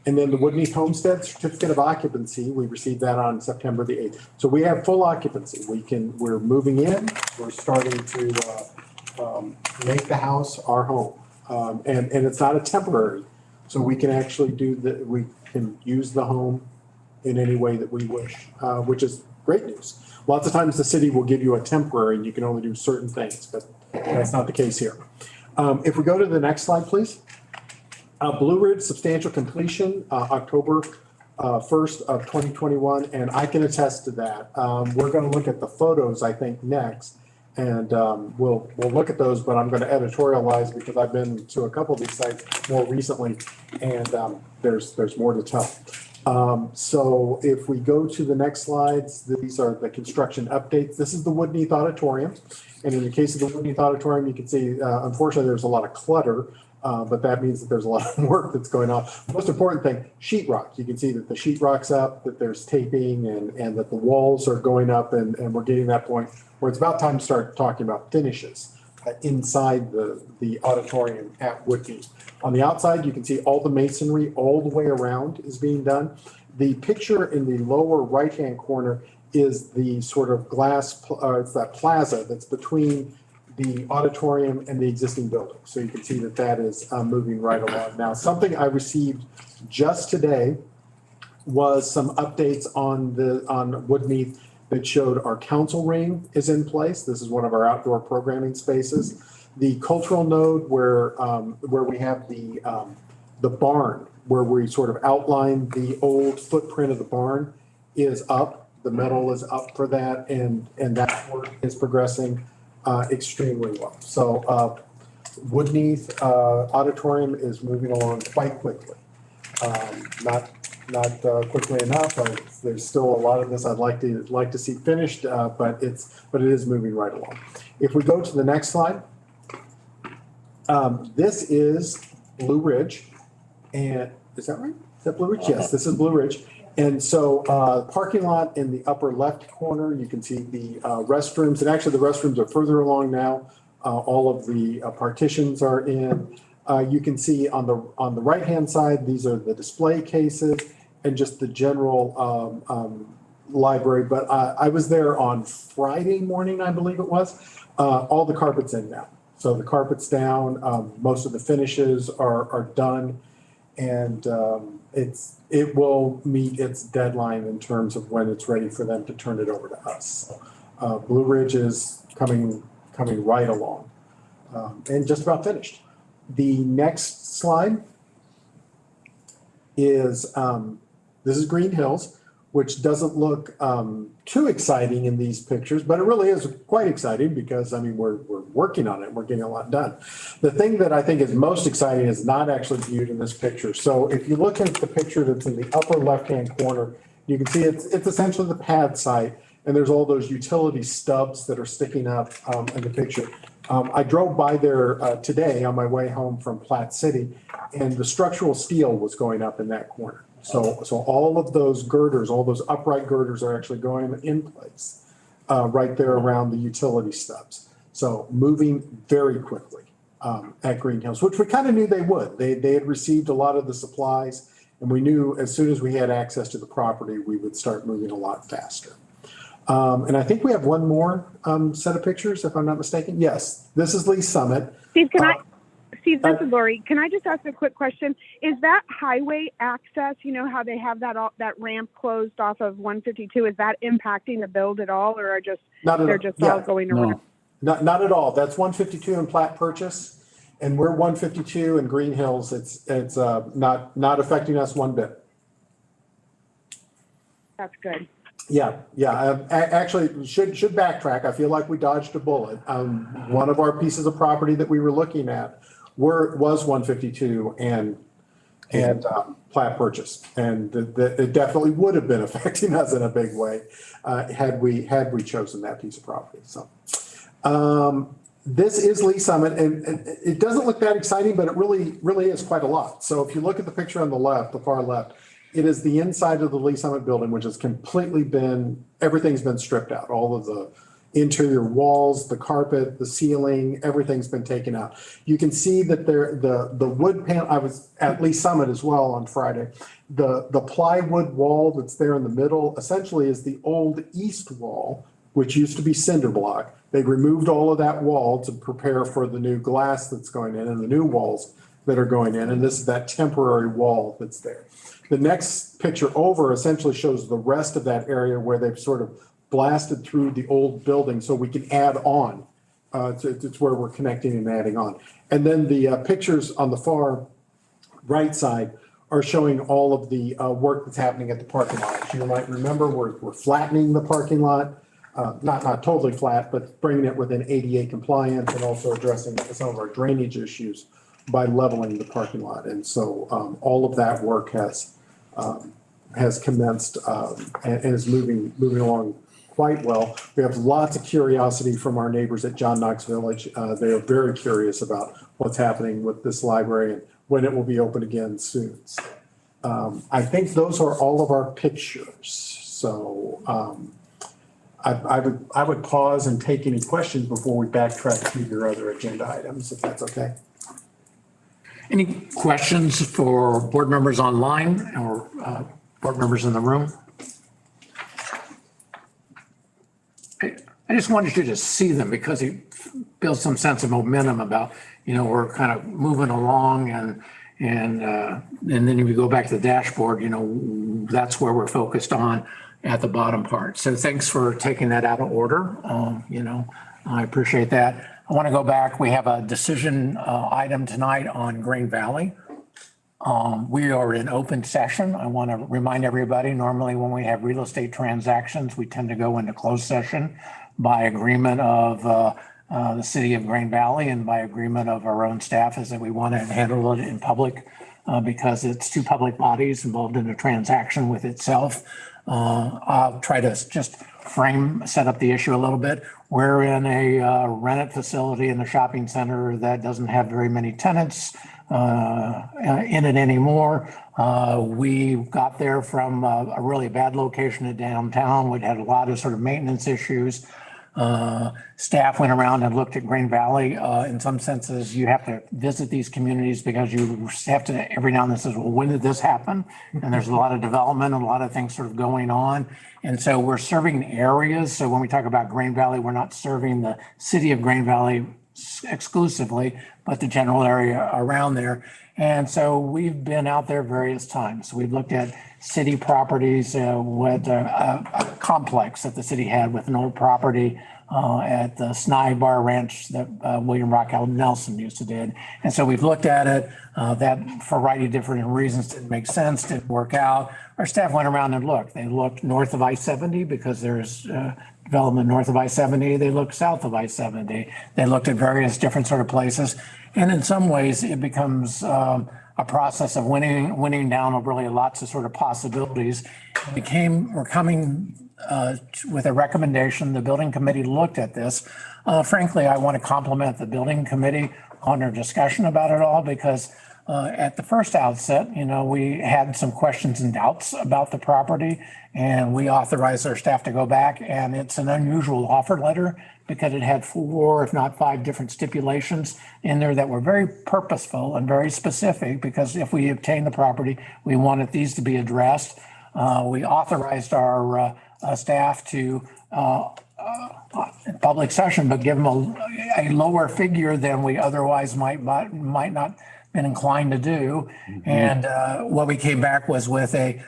And then the Woodney Homestead Certificate of Occupancy, we received that on September the 8th. So we have full occupancy. We're moving in, we're starting to make the house our home. And it's not a temporary, so we can actually we can use the home in any way that we wish, which is great news. Lots of times the city will give you a temporary and you can only do certain things, but that's not the case here. If we go to the next slide, please. Blue Ridge substantial completion, October 1st of 2021, and I can attest to that. We're going to look at the photos, I think, next. And we'll look at those, but I'm going to editorialize because I've been to a couple of these sites more recently, and there's more to tell. So if we go to the next slides, these are the construction updates. This is the Woodneath Auditorium. And in the case of the Woodneath Auditorium, you can see, unfortunately, there's a lot of clutter, but that means that there's a lot of work that's going on. Most important thing, sheetrock. You can see that the sheetrock's up, that there's taping, and that the walls are going up, and we're getting that point where it's about time to start talking about finishes inside the auditorium at Woodneath. On the outside, you can see all the masonry all the way around is being done. The picture in the lower right-hand corner is the sort of glass, it's that plaza that's between the auditorium and the existing building. So you can see that that is moving right along. Now, something I received just today was some updates on Woodneath that showed our council ring is in place. This is one of our outdoor programming spaces. The cultural node where we have the barn, where we sort of outline the old footprint of the barn, is up. The metal is up for that, and that work is progressing extremely well. So Woodneath Auditorium is moving along quite quickly. Not quickly enough. There's still a lot of this I'd like to see finished, but it is moving right along. If we go to the next slide, this is Blue Ridge, and is that right? Is that Blue Ridge? Yes, this is Blue Ridge. And so parking lot in the upper left corner, you can see the restrooms, and actually the restrooms are further along now. All of the partitions are in. You can see on the right-hand side, these are the display cases and just the general library. But I was there on Friday morning, I believe it was. All the carpet's in now. So the carpet's down. Most of the finishes are done, and it will meet its deadline in terms of when it's ready for them to turn it over to us. Blue Ridge is coming right along, and just about finished. The next slide is, this is Green Hills, which doesn't look too exciting in these pictures, but it really is quite exciting because, I mean, we're working on it. We're getting a lot done. The thing that I think is most exciting is not actually viewed in this picture. So if you look at the picture that's in the upper left-hand corner, you can see it's essentially the pad site, and there's all those utility stubs that are sticking up in the picture. I drove by there today on my way home from Platte City, and the structural steel was going up in that corner. So all of those girders, all those upright girders are actually going in place right there around the utility stubs. So moving very quickly at Green Hills, which we kind of knew they would. They had received a lot of the supplies, and we knew as soon as we had access to the property, we would start moving a lot faster. And I think we have one more set of pictures, if I'm not mistaken. Yes, this is Lee Summit. Steve, Steve, this is Lori. Can I just ask a quick question? Is that highway access, you know how they have that ramp closed off of 152, is that impacting the build at all, or are they're just all going around? Not at all. That's 152 in Platte Purchase, and we're 152 in Green Hills. It's not affecting us one bit. That's good. Yeah. Actually, should backtrack. I feel like we dodged a bullet. One of our pieces of property that we were looking at was 152 and Platte Purchase, and it definitely would have been affecting us in a big way had we chosen that piece of property. So this is Lee Summit, and it doesn't look that exciting, but it really is quite a lot. So if you look at the picture on the left, the far left, it is the inside of the Lee Summit building, which has completely everything's been stripped out. All of the interior walls, the carpet, the ceiling, everything's been taken out. You can see that the wood panel, I was at Lee Summit as well on Friday. The plywood wall that's there in the middle essentially is the old east wall, which used to be cinder block. They removed all of that wall to prepare for the new glass that's going in and the new walls that are going in. And this is that temporary wall that's there. The next picture over essentially shows the rest of that area where they've sort of blasted through the old building so we can add on. It's where we're connecting and adding on. And then the pictures on the far right side are showing all of the work that's happening at the parking lot. You might remember we're flattening the parking lot, not totally flat, but bringing it within ADA compliance and also addressing some of our drainage issues by leveling the parking lot. And so all of that work has has commenced and is moving along quite well. We have lots of curiosity from our neighbors at John Knox Village. They are very curious about what's happening with this library and when it will be open again soon. So, I think those are all of our pictures. So I would pause and take any questions before we backtrack to your other agenda items, if that's okay. Any questions for board members online or board members in the room? I just wanted you to see them because it builds some sense of momentum about, we're kind of moving along and then if you go back to the dashboard, that's where we're focused on at the bottom part. So thanks for taking that out of order. I appreciate that. I want to go back. We have a decision item tonight on Green Valley. We are in open session. I want to remind everybody, normally when we have real estate transactions, we tend to go into closed session by agreement of the city of Green Valley and by agreement of our own staff is that we want to handle it in public because it's two public bodies involved in a transaction with itself. I'll try to just set up the issue a little bit. We're in a rented facility in the shopping center that doesn't have very many tenants in it anymore. We got there from a really bad location in downtown. We'd had a lot of sort of maintenance issues. Staff went around and looked at Green Valley. In some senses, you have to visit these communities because you have to every now and then says, well, when did this happen? And there's a lot of development and a lot of things sort of going on. And so we're serving areas. So when we talk about Green Valley, we're not serving the city of Green Valley exclusively, but the general area around there. And so we've been out there various times. We've looked at city properties with a complex that the city had with an old property at the Snide Bar Ranch that William Rockwell Nelson used to do. And so we've looked at it. That for a variety of different reasons didn't make sense, didn't work out. Our staff went around and looked. They looked north of I-70 because there's development north of I-70. They looked south of I-70. They looked at various different sort of places. And in some ways, it becomes a process of winning down of really lots of sort of possibilities. We're coming with a recommendation. The building committee looked at this. Frankly, I want to compliment the building committee on their discussion about it all because at the first outset, we had some questions and doubts about the property and we authorized our staff to go back, and it's an unusual offer letter because it had 4, if not 5 different stipulations in there that were very purposeful and very specific because if we obtain the property, we wanted these to be addressed. We authorized our staff to public session, but give them a lower figure than we otherwise might not been inclined to do. And what we came back was with we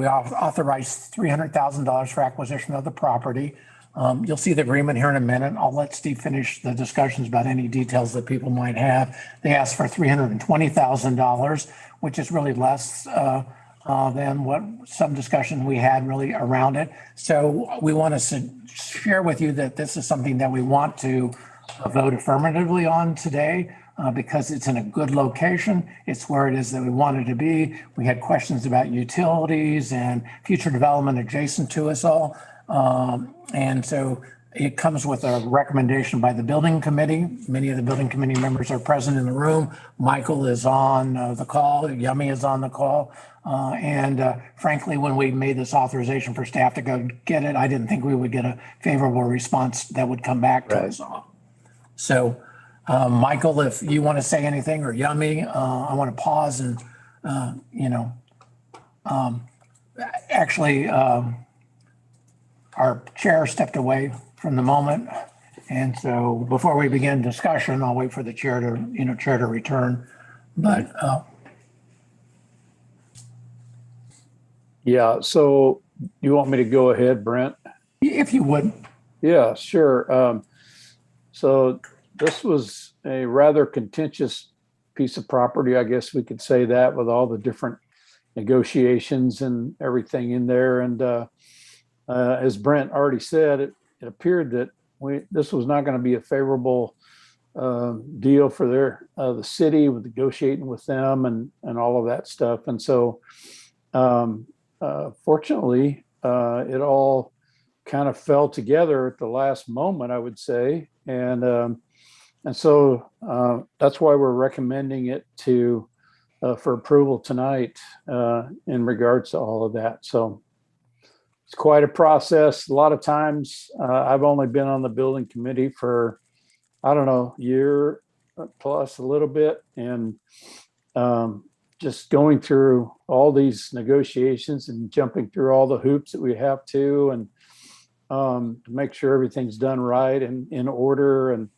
authorized $300,000 for acquisition of the property. You'll see the agreement here in a minute. I'll let Steve finish the discussions about any details that people might have. They asked for $320,000, which is really less than what some discussion we had really around it. So we want to share with you that this is something that we want to vote affirmatively on today. Because it's in a good location. It's where it is that we wanted to be. We had questions about utilities and future development adjacent to us all. And so it comes with a recommendation by the building committee. Many of the building committee members are present in the room. Michael is on the call. Yummy is on the call. And frankly, when we made this authorization for staff to go get it, I didn't think we would get a favorable response that would come back to us all. So Michael, if you want to say anything, or Yummy, I want to pause and, actually, our chair stepped away from the moment. And so before we begin discussion, I'll wait for the chair to return. But yeah, so you want me to go ahead, Brent? If you would. Yeah, sure. So this was a rather contentious piece of property, I guess we could say that, with all the different negotiations and everything in there. And as Brent already said, it appeared that this was not going to be a favorable deal for the city with negotiating with them and all of that stuff. And so fortunately, it all kind of fell together at the last moment, I would say. And so that's why we're recommending it for approval tonight in regards to all of that. So it's quite a process. A lot of times I've only been on the building committee for, I don't know, year plus a little bit. And just going through all these negotiations and jumping through all the hoops that we have to, and to make sure everything's done right and in order. And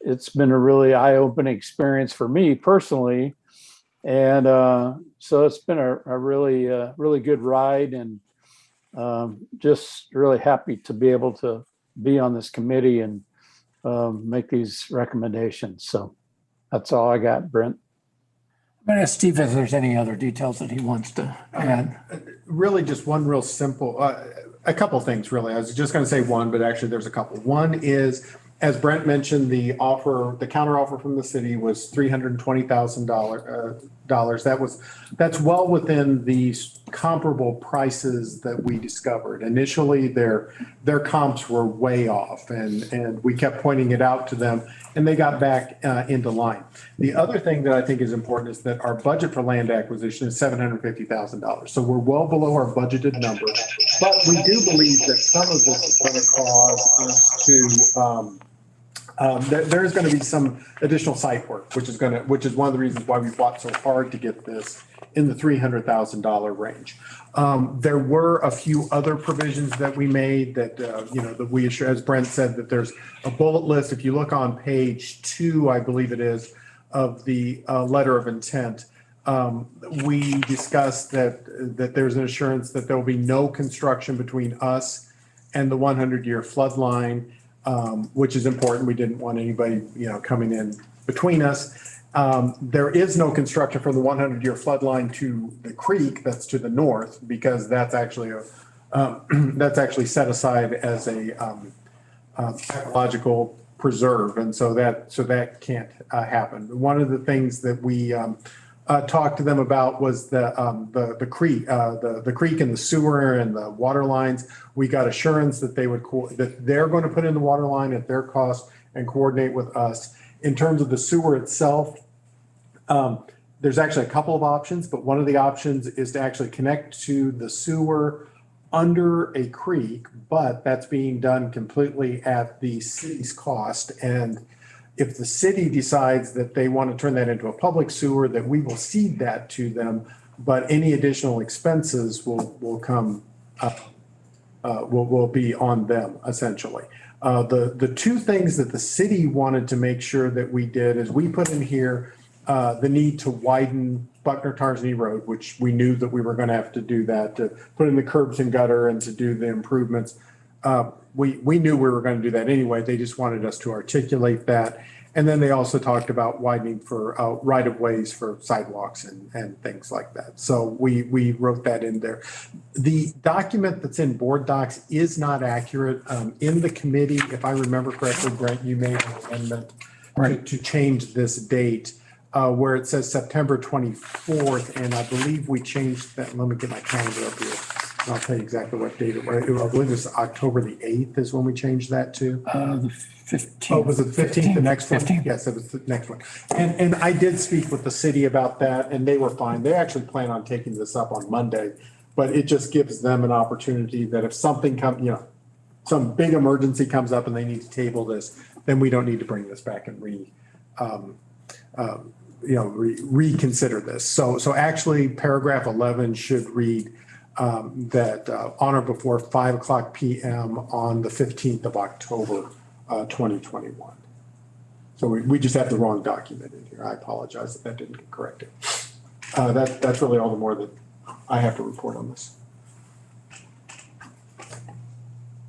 it's been a really eye-opening experience for me personally. And so it's been a really good ride, and just really happy to be able to be on this committee and make these recommendations. So that's all I got, Brent. I'm going to ask Steve if there's any other details that he wants to add. Really just one real simple, a couple things really. I was just going to say one, but actually there's a couple. One is, as Brent mentioned, the counter offer from the city was $320,000. That's well within the comparable prices that we discovered. Initially, their comps were way off, and we kept pointing it out to them, and they got back into line. The other thing that I think is important is that our budget for land acquisition is $750,000. So we're well below our budgeted number, but we do believe that some of this is going to cause us to there's going to be some additional site work, which is one of the reasons why we fought so hard to get this in the $300,000 range. There were a few other provisions that we made that, that we assure, as Brent said, that there's a bullet list. If you look on page 2, I believe it is, of the letter of intent, we discussed that there's an assurance that there will be no construction between us and the 100-year flood line. Which is important. We didn't want anybody, coming in between us. There is no construction from the 100-year flood line to the creek that's to the north, because that's actually set aside as a ecological preserve, and so that can't happen. One of the things that we talked to them about was the creek, the creek and the sewer and the water lines. We got assurance that they're going to put in the water line at their cost and coordinate with us. In terms of the sewer itself, there's actually a couple of options, but one of the options is to actually connect to the sewer under a creek, but that's being done completely at the city's cost. And if the city decides that they want to turn that into a public sewer, that we will cede that to them, but any additional expenses will come will be on them, essentially. The two things that the city wanted to make sure that we did is we put in here the need to widen Buckner-Tarzany Road, which we knew that we were going to have to do that, to put in the curbs and gutter and to do the improvements. We knew we were going to do that anyway. They just wanted us to articulate that. And then they also talked about widening for right-of-ways for sidewalks and things like that. So we wrote that in there. The document that's in board docs is not accurate. In the committee, if I remember correctly, Brent, you made an amendment to change this date where it says September 24th. And I believe we changed that. Let me get my calendar up here. I'll tell you exactly what date it was. I believe it was October the 8th is when we changed that to. The 15th. Oh, was it the 15th, the next one? 15th. Yes, it was the next one. And I did speak with the city about that, and they were fine. They actually plan on taking this up on Monday, but it just gives them an opportunity that if something comes, some big emergency comes up and they need to table this, then we don't need to bring this back and reconsider this. So actually paragraph 11 should read that on or before 5:00 p.m. on the 15th of October, 2021. So we just have the wrong document in here. I apologize that didn't get corrected. That's really all the more that I have to report on this.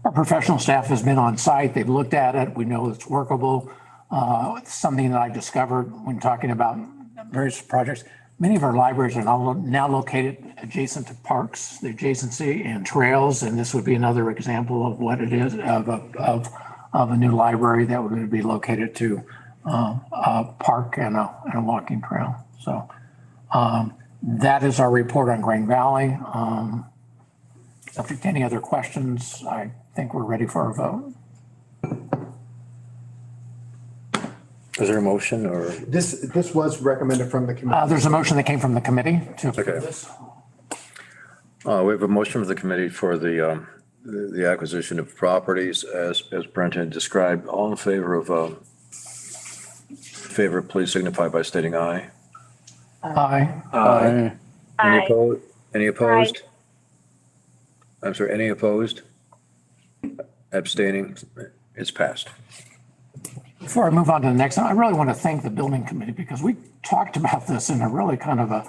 Our professional staff has been on site. They've looked at it. We know it's workable. It's something that I discovered when talking about various projects. Many of our libraries are now located adjacent to parks, the adjacency and trails, and this would be another example of what it is of a new library that would be located to a park and a walking trail. So That is our report on Green Valley. Subject to any other questions, I think we're ready for a vote. Is there a motion or? This was recommended from the committee. There's a motion that came from the committee to approve Okay. this. We have a motion of the committee for the acquisition of properties as Brent had described. All in favor, please signify by stating aye. Aye. Aye. Any opposed? Any opposed? I'm sorry, any opposed? Abstaining? It's passed. Before I move on to the next one, I really want to thank the building committee because we talked about this in a really kind of a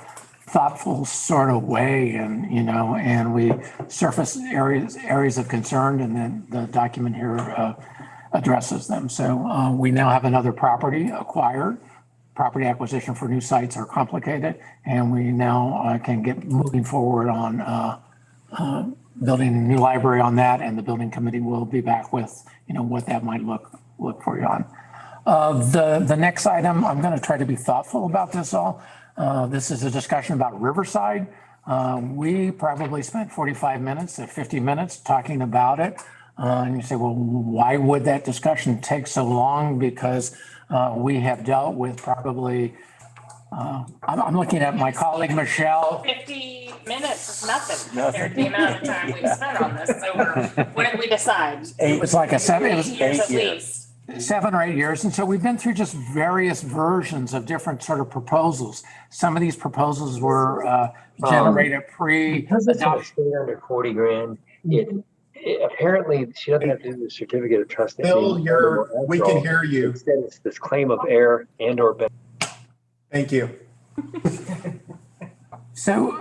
thoughtful sort of way, and and we surfaced areas of concern, and then the document here addresses them. So we now have another property acquired. Property acquisition for new sites are complicated, and we now can get moving forward on building a new library on that, and the building committee will be back with what that might look for you on. The next item, I'm going to try to be thoughtful about this all. This is a discussion about Riverside. We probably spent 45 minutes to 50 minutes talking about it. And you say, well, why would that discussion take so long? Because we have dealt with probably, I'm looking at my colleague, Michelle. 50 minutes is nothing compared to the amount of time we've spent on this. So what did we decide? It was like a 7, it was 8 years at least. 7 or 8 years. And so we've been through just various versions of different sort of proposals. Some of these proposals were generated because it's a stay under 40 grand. Apparently she doesn't have to do the certificate of trust. Bill, we can hear you. Instead, it's this claim of error and/or benefit. Thank you. So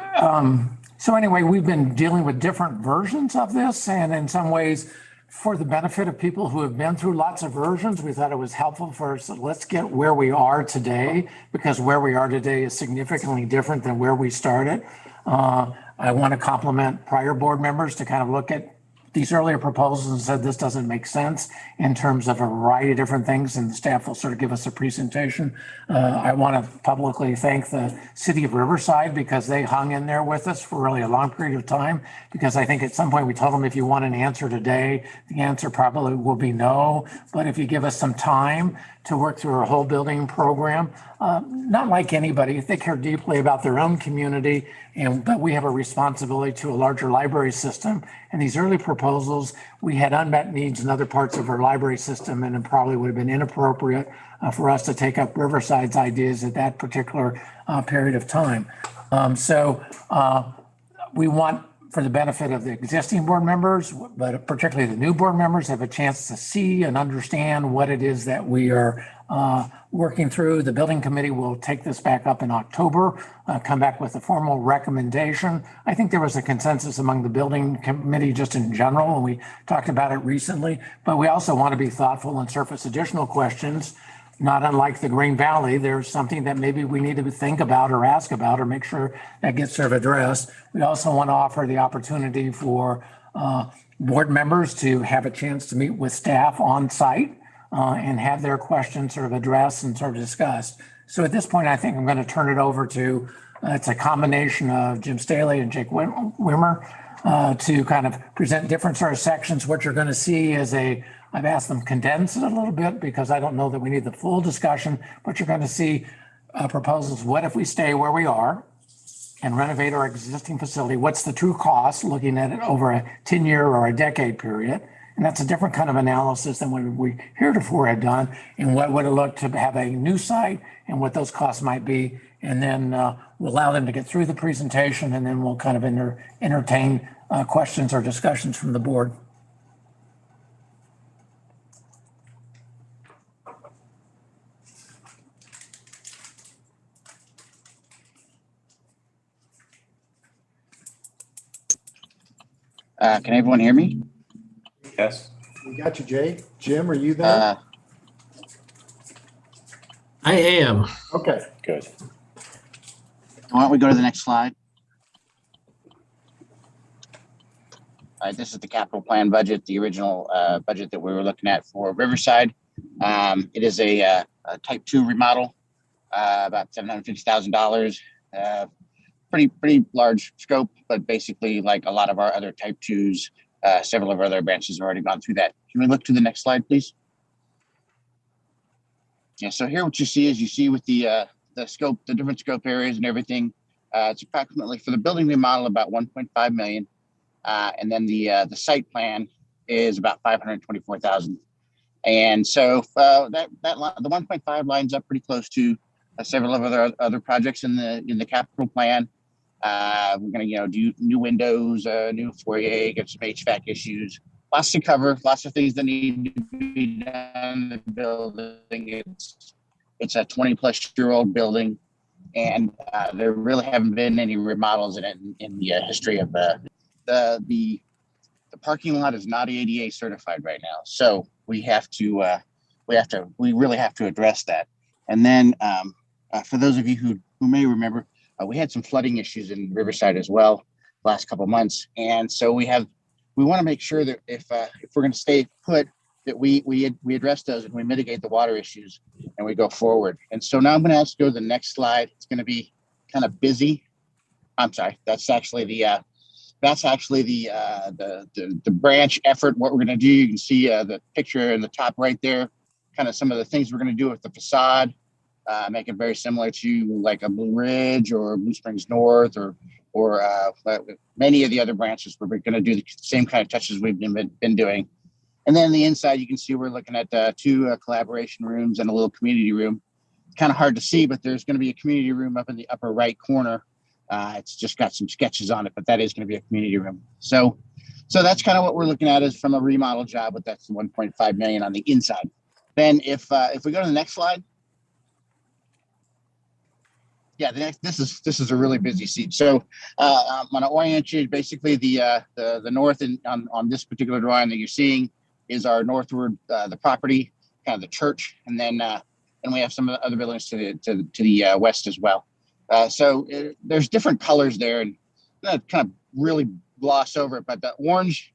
anyway, we've been dealing with different versions of this, and in some ways, for the benefit of people who have been through lots of versions, we thought it was helpful for us. Let's get where we are today, because where we are today is significantly different than where we started. I want to compliment prior board members to kind of look at these earlier proposals and said this doesn't make sense in terms of a variety of different things, and the staff will sort of give us a presentation. I want to publicly thank the city of Riverside because they hung in there with us for really a long period of time, because I think at some point we told them if you want an answer today, the answer probably will be no, but if you give us some time to work through our whole building program, not like anybody, they care deeply about their own community, but we have a responsibility to a larger library system. And these early proposals, we had unmet needs in other parts of our library system, and it probably would have been inappropriate for us to take up Riverside's ideas at that particular period of time. We want, for the benefit of the existing board members, but particularly the new board members, have a chance to see and understand what it is that we are working through. The building committee will take this back up in October, come back with a formal recommendation. I think there was a consensus among the building committee just in general, and we talked about it recently, but we also want to be thoughtful and surface additional questions. Not unlike the Green Valley, there's something that maybe we need to think about or ask about or make sure that gets sort of addressed. We also want to offer the opportunity for board members to have a chance to meet with staff on site and have their questions sort of addressed and sort of discussed. So at this point, I think I'm going to turn it over to, it's a combination of Jim Staley and Jake Wimmer to kind of present different sort of sections. What you're going to see is I've asked them condense it a little bit because I don't know that we need the full discussion, but you're going to see proposals. What if we stay where we are and renovate our existing facility? What's the true cost looking at it over a 10-year or a decade period? And that's a different kind of analysis than what we heretofore had done. And what would it look to have a new site and what those costs might be? And then we'll allow them to get through the presentation, and then we'll kind of entertain questions or discussions from the board. Can everyone hear me? Yes. We got you, Jay. Jim, are you there? I am. Okay. Good. Why don't we go to the next slide? All right, this is the capital plan budget, the original budget that we were looking at for Riverside. It is a type 2 remodel, about $750,000. Pretty pretty large scope, but basically like a lot of our other type twos, several of our other branches have already gone through that. Can we look to the next slide, please? Yeah, so here what you see is with the scope, the different scope areas and everything, it's approximately for the building remodel about 1.5 million. And then the site plan is about 524,000. And so the 1.5 lines up pretty close to several of other projects in the capital plan. We're going to do new windows, new foyer, get some HVAC issues, lots to cover, lots of things that need to be done in the building. It's a 20-plus-year-old building, and there really haven't been any remodels in it in the history of the parking lot is not ADA certified right now, so we really have to address that. And then for those of you who may remember, we had some flooding issues in Riverside as well last couple of months, and so we want to make sure that if we're going to stay put, that we address those and we mitigate the water issues and we go forward. And so now I'm going to ask you to go to the next slide. It's going to be kind of busy. I'm sorry, that's actually the branch effort. What we're going to do, you can see the picture in the top right there, kind of some of the things we're going to do with the facade, make it very similar to like a Blue Ridge or Blue Springs North or many of the other branches. We're going to do the same kind of touches we've been doing. And then the inside, you can see we're looking at two collaboration rooms and a little community room. It's kind of hard to see, but there's going to be a community room up in the upper right corner. It's just got some sketches on it, but that is going to be a community room. So that's kind of what we're looking at is from a remodel job, but that's 1.5 million on the inside. Then if we go to the next slide. Yeah, this is a really busy seat. So I'm going to orient you basically the north on this particular drawing that you're seeing is our northward the property, kind of the church, and then we have some of the other buildings to the west as well. So there's different colors there, and that kind of really gloss over it. But the orange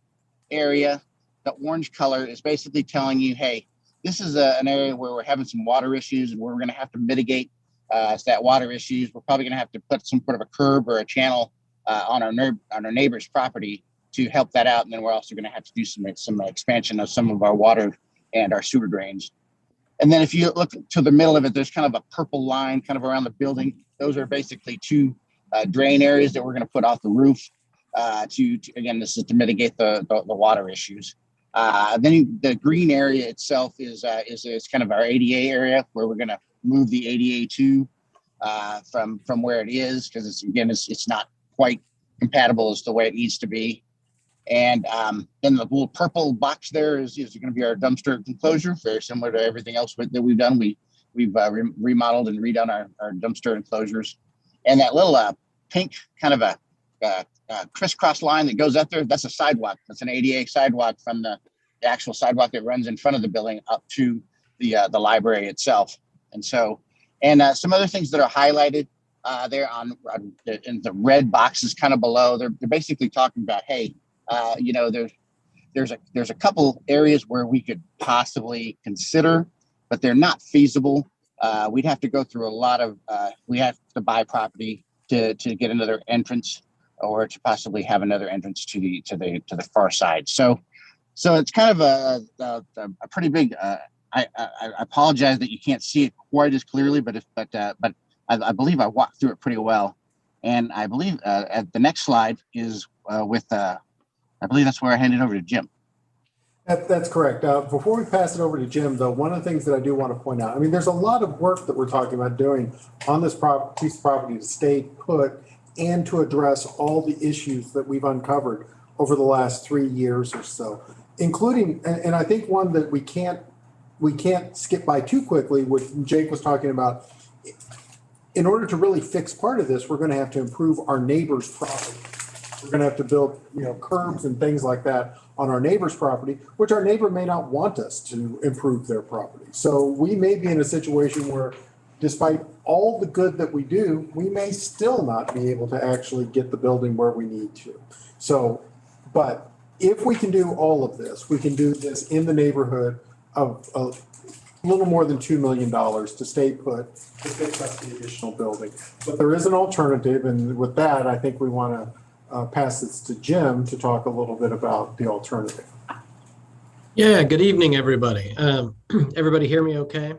area, the orange color is basically telling you, hey, this is an area where we're having some water issues, and we're going to have to mitigate that water issues. We're probably going to have to put some sort of a curb or a channel on our neighbor's property to help that out. And then we're also going to have to do some expansion of some of our water and our sewer drains. And then if you look to the middle of it, there's kind of a purple line kind of around the building. Those are basically two drain areas that we're going to put off the roof again, this is to mitigate the water issues. Then the green area itself is kind of our ADA area where we're going to move the ADA to from where it is, because it's not quite compatible as the way it needs to be. And then the little purple box there is going to be our dumpster enclosure, very similar to everything else that we've done. We've remodeled and redone our dumpster enclosures. And that little pink kind of a crisscross line that goes up there, that's a sidewalk. That's an ADA sidewalk from the actual sidewalk that runs in front of the building up to the library itself. And so, some other things that are highlighted there in the red boxes kind of below, they're basically talking about, hey, there's a couple areas where we could possibly consider, but they're not feasible. We'd have to go through a lot of, we have to buy property to get another entrance, or to possibly have another entrance to the far side. So it's kind of a pretty big. I apologize that you can't see it quite as clearly, but I believe I walked through it pretty well, and I believe at the next slide is with. I believe that's where I hand it over to Jim. That's correct. Before we pass it over to Jim, though, one of the things that I do want to point out, I mean, there's a lot of work that we're talking about doing on this piece of property to stay put and to address all the issues that we've uncovered over the last 3 years or so, including, and I think one that we can't skip by too quickly, which Jake was talking about. In order to really fix part of this, we're going to have to improve our neighbor's property. We're going to have to build, curbs and things like that on our neighbor's property, which our neighbor may not want us to improve their property. So we may be in a situation where, despite all the good that we do, we may still not be able to actually get the building where we need to. So, but if we can do all of this, we can do this in the neighborhood of a little more than $2 million to stay put, to fix up the additional building. But there is an alternative, and with that, I think we want to pass this to Jim to talk a little bit about the alternative. Yeah, good evening, everybody. Everybody hear me okay?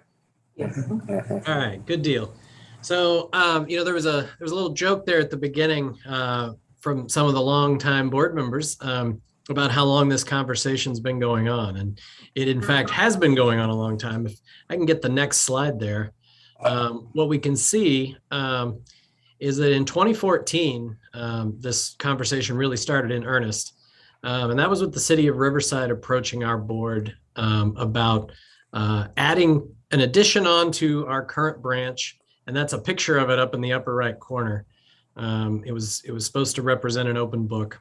Yes. All right, good deal. So, there was a little joke there at the beginning from some of the longtime board members about how long this conversation's been going on. And it, in fact, has been going on a long time. If I can get the next slide there, what we can see is that in 2014, this conversation really started in earnest. And that was with the city of Riverside approaching our board about adding an addition onto our current branch. And that's a picture of it up in the upper right corner. It was supposed to represent an open book.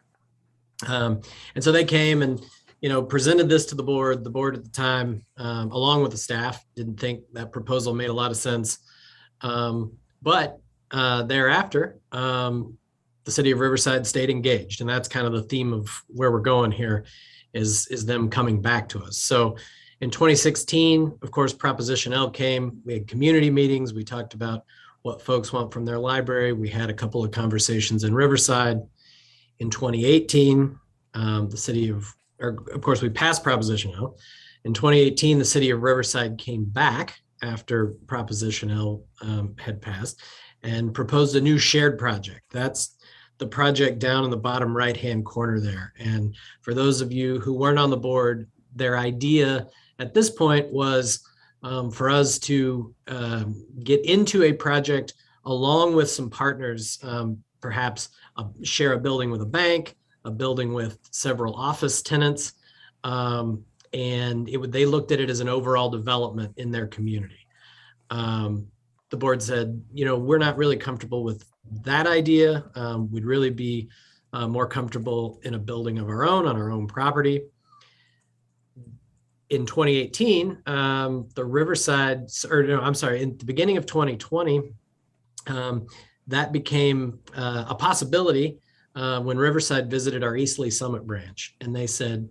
And so they came and, presented this to the board. The board at the time, along with the staff, didn't think that proposal made a lot of sense. But thereafter, the city of Riverside stayed engaged. And that's kind of the theme of where we're going here is them coming back to us. So in 2016, of course, Proposition L came. We had community meetings. We talked about what folks want from their library. We had a couple of conversations in Riverside. In 2018, of course, we passed Proposition L. In 2018, the city of Riverside came back after Proposition L had passed and proposed a new shared project. That's the project down in the bottom right-hand corner there. And for those of you who weren't on the board, their idea at this point was for us to get into a project along with some partners, perhaps share a building with a bank, a building with several office tenants. And they looked at it as an overall development in their community. The board said, we're not really comfortable with that idea. We'd really be more comfortable in a building of our own on our own property. In 2018, in the beginning of 2020, that became a possibility when Riverside visited our Eastleigh Summit branch. And they said,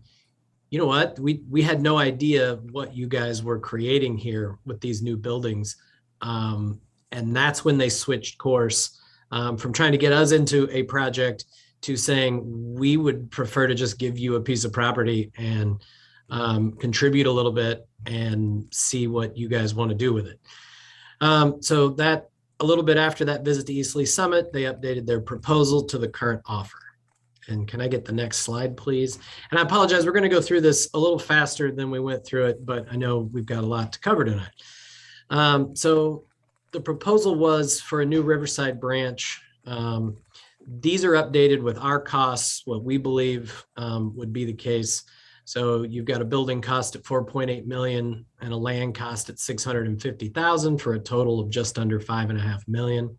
you know what, we had no idea what you guys were creating here with these new buildings. And that's when they switched course from trying to get us into a project to saying we would prefer to just give you a piece of property and contribute a little bit and see what you guys want to do with it. So that a little bit after that visit to Eastleigh Summit, they updated their proposal to the current offer. And can I get the next slide, please? And I apologize, we're going to go through this a little faster than we went through it, but I know we've got a lot to cover tonight. So the proposal was for a new Riverside branch. These are updated with our costs, what we believe would be the case. So you've got a building cost at 4.8 million and a land cost at 650,000 for a total of just under 5.5 million.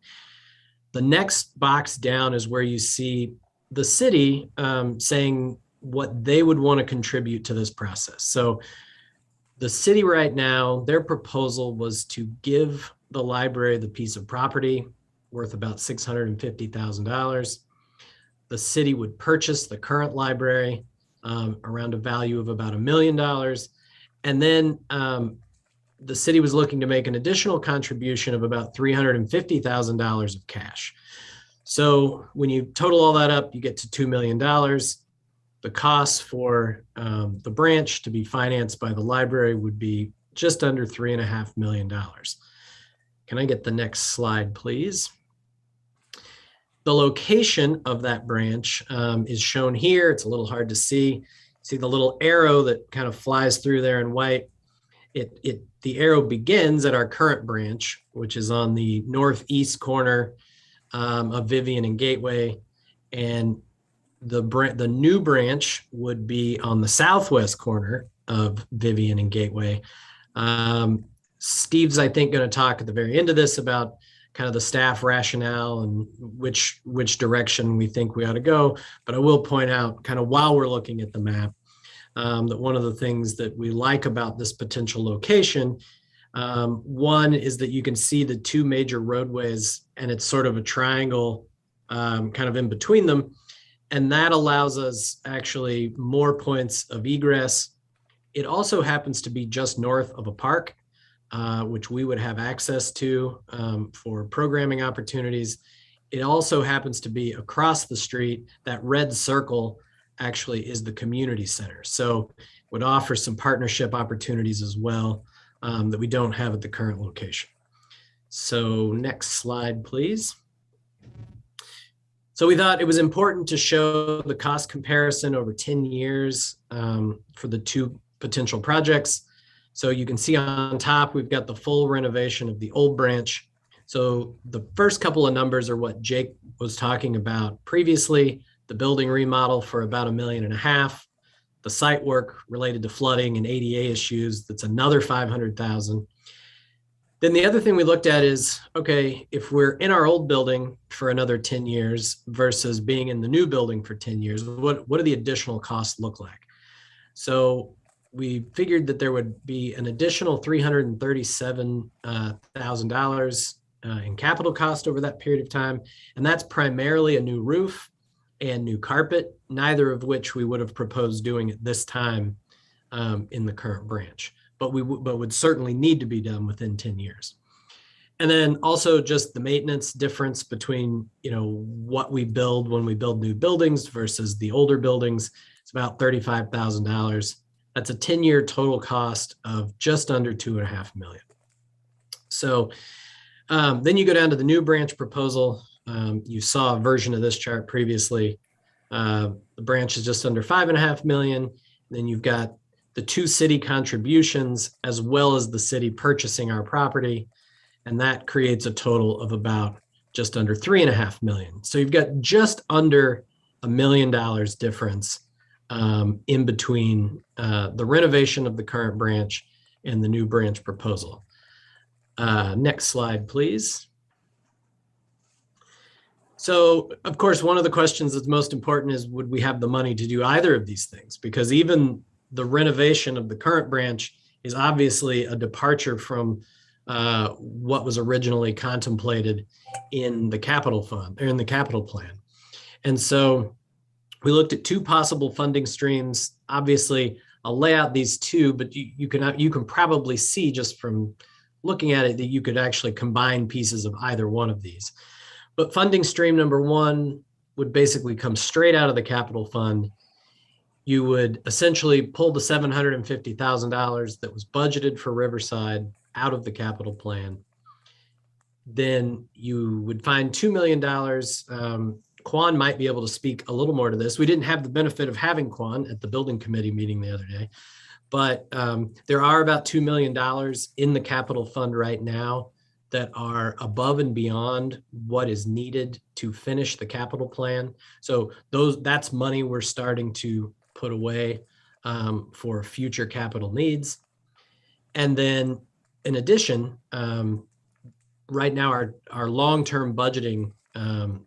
The next box down is where you see the city saying what they would want to contribute to this process. So the city right now, their proposal was to give the library the piece of property worth about $650,000. The city would purchase the current library around a value of about $1 million. And then the city was looking to make an additional contribution of about $350,000 of cash. So when you total all that up, you get to $2 million. The cost for the branch to be financed by the library would be just under $3.5 million. Can I get the next slide, please? The location of that branch is shown here. It's a little hard to see. See the little arrow that kind of flies through there in white. The arrow begins at our current branch, which is on the northeast corner of Vivian and Gateway. And the new branch would be on the southwest corner of Vivian and Gateway. Steve's, I think, going to talk at the very end of this about kind of the staff rationale and which direction we think we ought to go. But I will point out, kind of while we're looking at the map, that one of the things that we like about this potential location, one is that you can see the two major roadways and it's sort of a triangle kind of in between them. And that allows us actually more points of egress. It also happens to be just north of a park. which we would have access to for programming opportunities. It also happens to be across the street. That red circle actually is the community center. So would offer some partnership opportunities as well that we don't have at the current location. So next slide, please. So we thought it was important to show the cost comparison over 10 years for the two potential projects. So you can see on top, we've got the full renovation of the old branch. So the first couple of numbers are what Jake was talking about previously, the building remodel for about $1.5 million, the site work related to flooding and ADA issues, that's another $500,000. Then the other thing we looked at is, okay, if we're in our old building for another 10 years versus being in the new building for 10 years, what do the additional costs look like? So we figured that there would be an additional $337,000 in capital cost over that period of time. And that's primarily a new roof and new carpet, neither of which we would have proposed doing at this time in the current branch, but would certainly need to be done within 10 years. And then also just the maintenance difference between, what we build when we build new buildings versus the older buildings. It's about $35,000. That's a 10-year total cost of just under $2.5 million. So then you go down to the new branch proposal. You saw a version of this chart previously. The branch is just under $5.5 million. Then you've got the two city contributions as well as the city purchasing our property. And that creates a total of about just under $3.5 million. So you've got just under $1 million difference in between the renovation of the current branch and the new branch proposal. Next slide, please. So, of course, one of the questions that's most important is, would we have the money to do either of these things? Because even the renovation of the current branch is obviously a departure from what was originally contemplated in the capital fund or in the capital plan. And so we looked at two possible funding streams. Obviously, I'll lay out these two, but you can probably see just from looking at it that you could actually combine pieces of either one of these. But funding stream number one would basically come straight out of the capital fund. You would essentially pull the $750,000 that was budgeted for Riverside out of the capital plan. Then you would find $2 million. Quan might be able to speak a little more to this. We didn't have the benefit of having Quan at the building committee meeting the other day, but there are about $2 million in the capital fund right now that are above and beyond what is needed to finish the capital plan. So that's money we're starting to put away for future capital needs. And then in addition, right now our long-term budgeting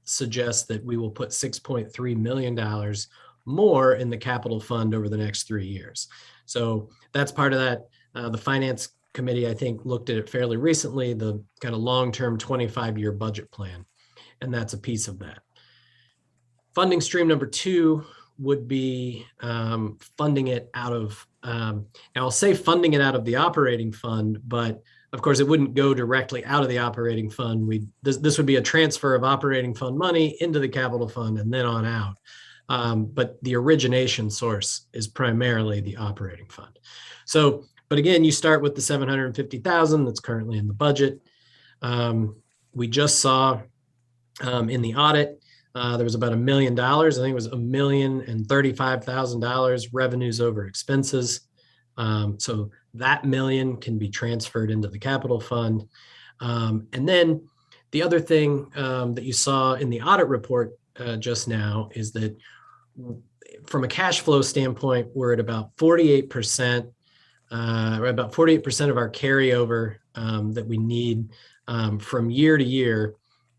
suggests that we will put $6.3 million more in the capital fund over the next 3 years. So that's part of that. The finance committee, I think, looked at it fairly recently, the kind of long-term 25-year budget plan, and that's a piece of that. Funding stream number two would be funding it out of, now I'll say funding it out of the operating fund, but of course it wouldn't go directly out of the operating fund. This would be a transfer of operating fund money into the capital fund and then on out. But the origination source is primarily the operating fund. So, but again, you start with the $750,000 that's currently in the budget. We just saw in the audit, there was about $1 million. I think it was $1,035,000 revenues over expenses. So that million can be transferred into the capital fund. And then the other thing that you saw in the audit report just now is that from a cash flow standpoint, we're at about 48%. About 48% of our carryover that we need from year to year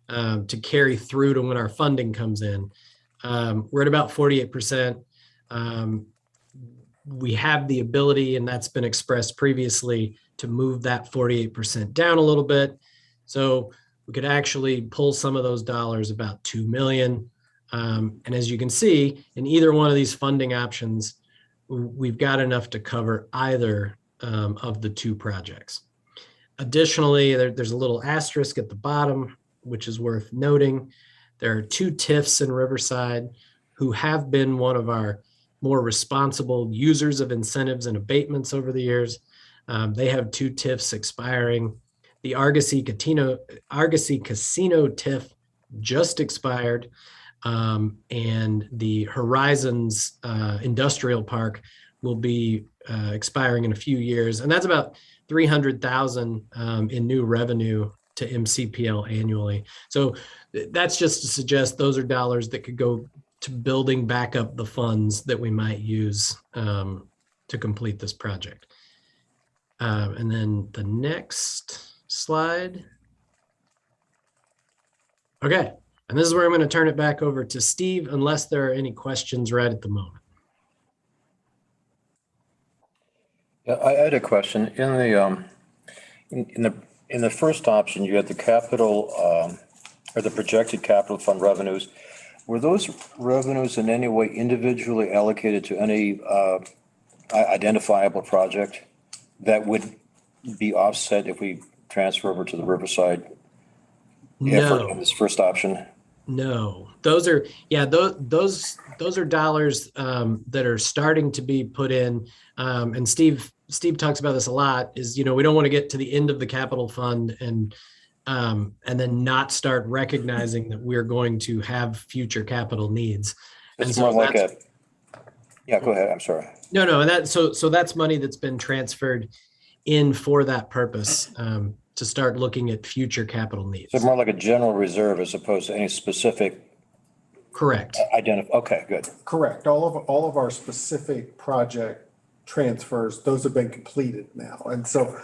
to carry through to when our funding comes in. We're at about 48%. We have the ability, and that's been expressed previously, to move that 48% down a little bit. So we could actually pull some of those dollars, about $2 million. And as you can see, in either one of these funding options, we've got enough to cover either of the two projects. Additionally, there's a little asterisk at the bottom, which is worth noting. There are 2 TIFs in Riverside who have been one of our more responsible users of incentives and abatements over the years. They have 2 TIFs expiring. The Argosy Casino TIF just expired, and the Horizons Industrial Park will be expiring in a few years, and that's about $300,000 in new revenue to MCPL annually. So that's just to suggest those are dollars that could go to building back up the funds that we might use to complete this project. And then the next slide. Okay, and this is where I'm going to turn it back over to Steve, unless there are any questions right at the moment. Yeah, I had a question. In the first option, you had the capital or the projected capital fund revenues. Were those revenues in any way individually allocated to any identifiable project that would be offset if we transfer over to the Riverside effort in this first option? No, those are, yeah, those are dollars that are starting to be put in. And Steve talks about this a lot, is, we don't want to get to the end of the capital fund and then not start recognizing that we're going to have future capital needs. It's more like yeah, go ahead. I'm sorry. No, and so that's money that's been transferred in for that purpose, to start looking at future capital needs. So more like a general reserve as opposed to any specific. Correct. Okay, good. Correct. All of our specific project transfers, those have been completed now. And so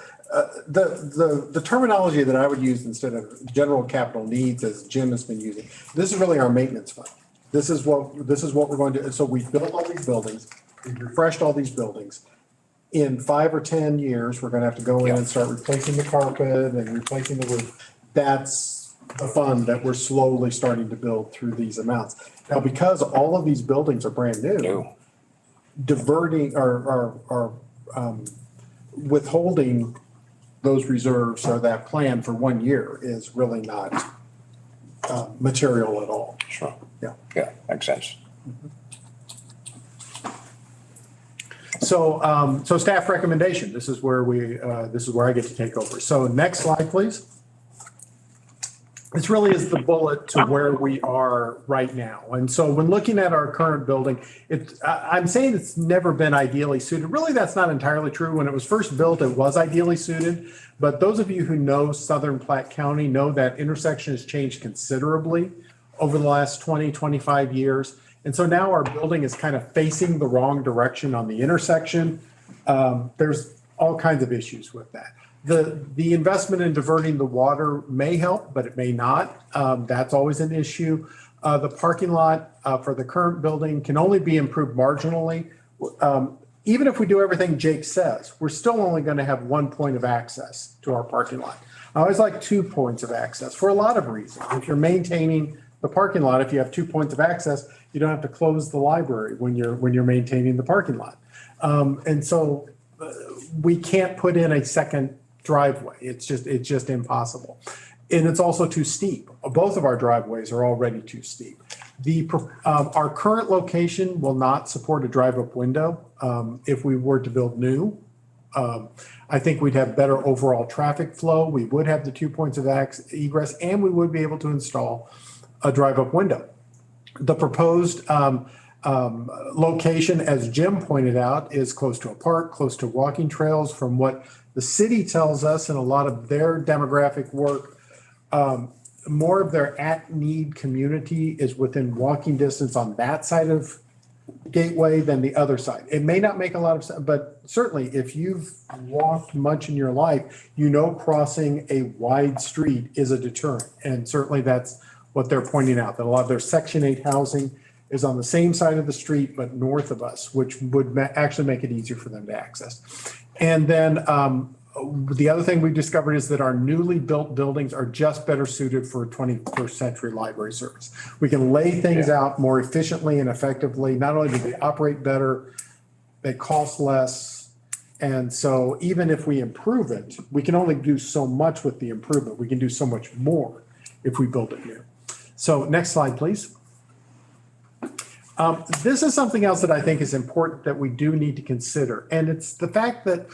the terminology that I would use instead of general capital needs, as Jim has been using, this is really our maintenance fund. This is what we're going to do. So we've built all these buildings, we've refreshed all these buildings. In 5 or 10 years, we're going to have to go in and start replacing the carpet and replacing the roof. That's the fund that we're slowly starting to build through these amounts. Now, because all of these buildings are brand new, diverting or withholding those reserves or that plan for 1 year is really not material at all. Sure. Yeah. Yeah, makes sense. So, so staff recommendation, this is where I get to take over. So next slide, please. This really is the bullet to where we are right now. And so when looking at our current building, I'm saying it's never been ideally suited. Really, that's not entirely true. When it was first built, it was ideally suited. But those of you who know Southern Platte County know that intersection has changed considerably over the last 20, 25 years. And so now our building is kind of facing the wrong direction on the intersection. There's all kinds of issues with that. The investment in diverting the water may help, but it may not. That's always an issue. The parking lot for the current building can only be improved marginally. Even if we do everything Jake says, we're still only going to have 1 point of access to our parking lot. I always like 2 points of access for a lot of reasons. If you're maintaining the parking lot, if you have 2 points of access, you don't have to close the library when you're maintaining the parking lot. And so we can't put in a second driveway. It's just impossible. And it's also too steep. Both of our driveways are already too steep. Our current location will not support a drive-up window if we were to build new. I think we'd have better overall traffic flow. We would have the 2 points of egress, and we would be able to install a drive-up window. The proposed location, as Jim pointed out, is close to a park, close to walking trails. From what the city tells us and a lot of their demographic work, more of their at-need community is within walking distance on that side of Gateway than the other side. It may not make a lot of sense, but certainly if you've walked much in your life, crossing a wide street is a deterrent. And certainly that's what they're pointing out, that a lot of their Section 8 housing is on the same side of the street, but north of us, which would actually make it easier for them to access. And then the other thing we've discovered is that our newly built buildings are just better suited for 21st century library service. We can lay things out more efficiently and effectively. Not only do they operate better, they cost less, And so even if we improve it, we can only do so much with the improvement. We can do so much more if we build it new. So next slide, please. This is something else that I think is important that we do need to consider. And it's the fact that,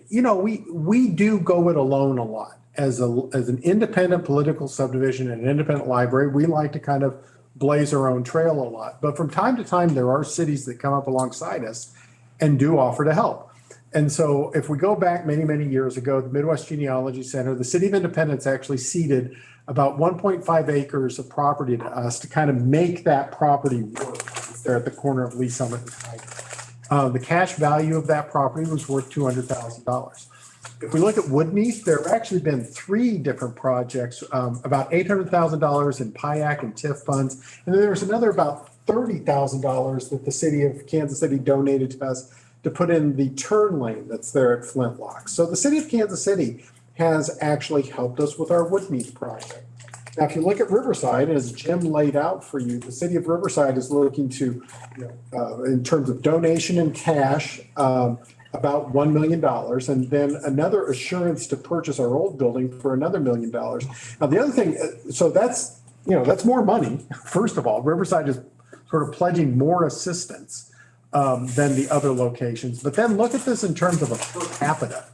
we do go it alone a lot. As an independent political subdivision and an independent library, we like to kind of blaze our own trail a lot. But from time to time, there are cities that come up alongside us and do offer to help. And so if we go back many, many years ago, the Midwest Genealogy Center, the City of Independence actually ceded about 1.5 acres of property to us to kind of make that property work. There at the corner of Lee Summit and Hyde. The cash value of that property was worth $200,000. If we look at Woodmeath, there have actually been 3 different projects, about $800,000 in PIAC and TIF funds. And then there's another about $30,000 that the city of Kansas City donated to us to put in the turn lane that's there at Flintlock. So the city of Kansas City has actually helped us with our Woodmeath project. Now, if you look at Riverside, as Jim laid out for you, the city of Riverside is looking to, in terms of donation and cash, about $1 million, and then another assurance to purchase our old building for another $1 million. Now, the other thing, so that's more money. First of all, Riverside is sort of pledging more assistance than the other locations. But then look at this in terms of a per capita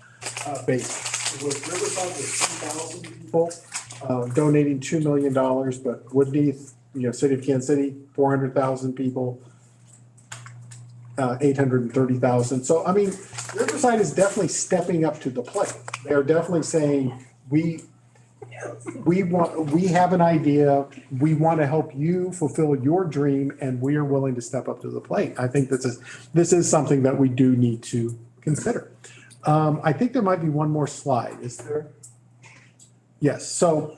basis. With Riverside, with 2,000 people donating $2 million, but Woodmeath, city of Kansas City, 400,000 people, 830,000. So, I mean, Riverside is definitely stepping up to the plate. They're definitely saying, we have an idea, we want to help you fulfill your dream, and we are willing to step up to the plate. I think this is something that we do need to consider. I think there might be one more slide. Is there? Yes. So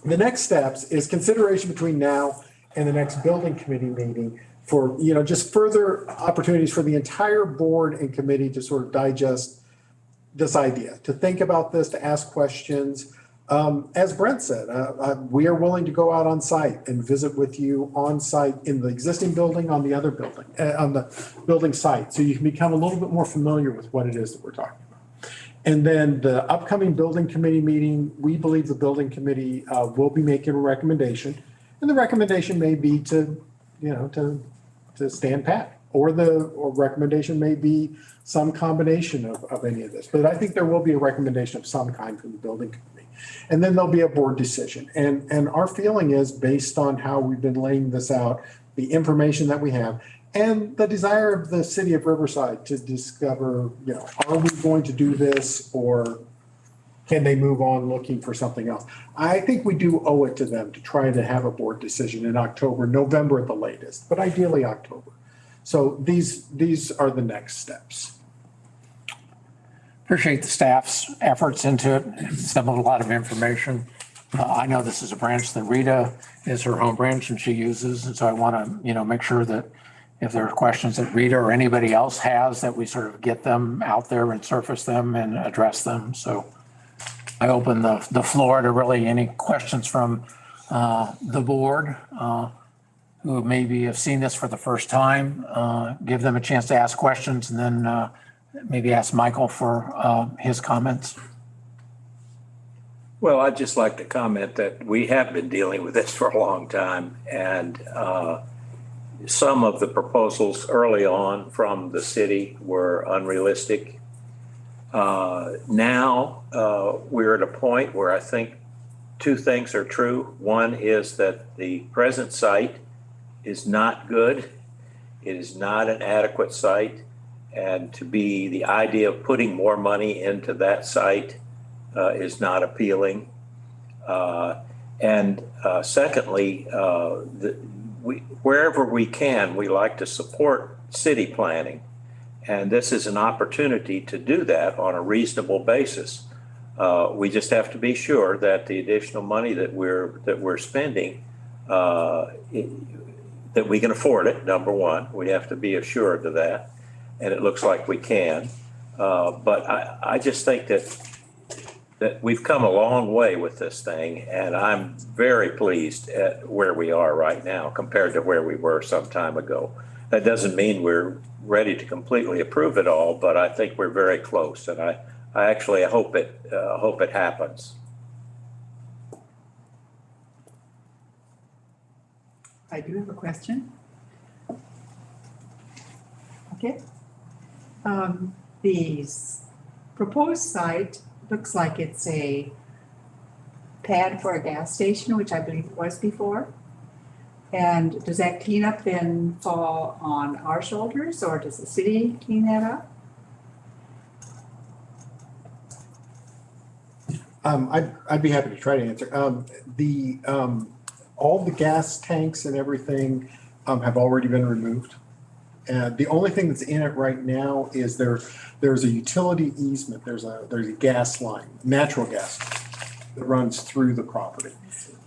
the next steps is consideration between now and the next building committee meeting for, just further opportunities for the entire board and committee to sort of digest this idea, to think about this, to ask questions. As Brent said, we are willing to go out on site and visit with you on site in the existing building, on the other building, on the building site, so you can become a little bit more familiar with what it is that we're talking about. And then the upcoming building committee meeting, we believe the building committee will be making a recommendation, and the recommendation may be to stand pat, or recommendation may be some combination of any of this. But I think there will be a recommendation of some kind from the building committee. And then there'll be a board decision. And our feeling is, based on how we've been laying this out, the information that we have, and the desire of the city of Riverside to discover, are we going to do this, or can they move on looking for something else? I think we do owe it to them to try to have a board decision in October, November at the latest, but ideally October. So these are the next steps. Appreciate the staff's efforts into it. It's a lot of information. I know this is a branch that Rita is her home branch and she uses. And so I want to, make sure that if there are questions that Rita or anybody else has, that we sort of get them out there and surface them and address them. So I open the floor to really any questions from the board who maybe have seen this for the first time. Give them a chance to ask questions, and then maybe ask Michael for his comments. Well, I'd just like to comment that we have been dealing with this for a long time, and some of the proposals early on from the city were unrealistic. Now we're at a point where I think 2 things are true. One is that the present site is not good. It is not an adequate site. And the idea of putting more money into that site is not appealing. Secondly, wherever we can, we like to support city planning. And this is an opportunity to do that on a reasonable basis. We just have to be sure that the additional money that we're spending, that we can afford it, number one. We have to be assured of that. And it looks like we can. But I just think that we've come a long way with this thing, and I'm very pleased at where we are right now compared to where we were some time ago. That doesn't mean we're ready to completely approve it all, but I think we're very close, and I actually hope it happens. I do have a question. Okay. The proposed site looks like it's a pad for a gas station, which I believe it was before. And does that cleanup then fall on our shoulders, or does the city clean that up? I'd be happy to try to answer. All the gas tanks and everything have already been removed. The only thing that's in it right now is there's a utility easement. There's a gas line, natural gas, that runs through the property.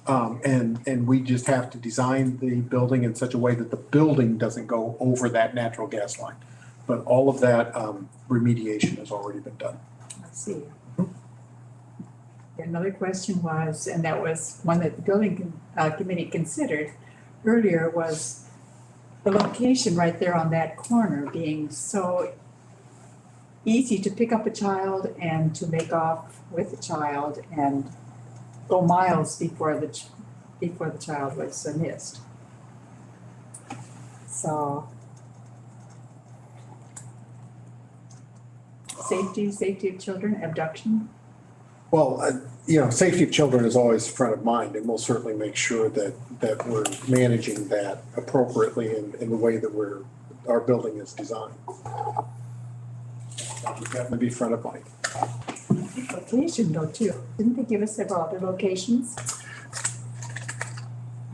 And we just have to design the building in such a way that the building doesn't go over that natural gas line. But all of that remediation has already been done. I see. Another question was, and that was one that the building committee considered earlier, was the location right there on that corner being so easy to pick up a child and to make off with a child and go miles before the child was missed. So safety of children, abduction. Well, safety of children is always front of mind, and we'll certainly make sure that we're managing that appropriately in the way that our building is designed. That would definitely be front of mind. Location though too. Didn't they give us several other locations?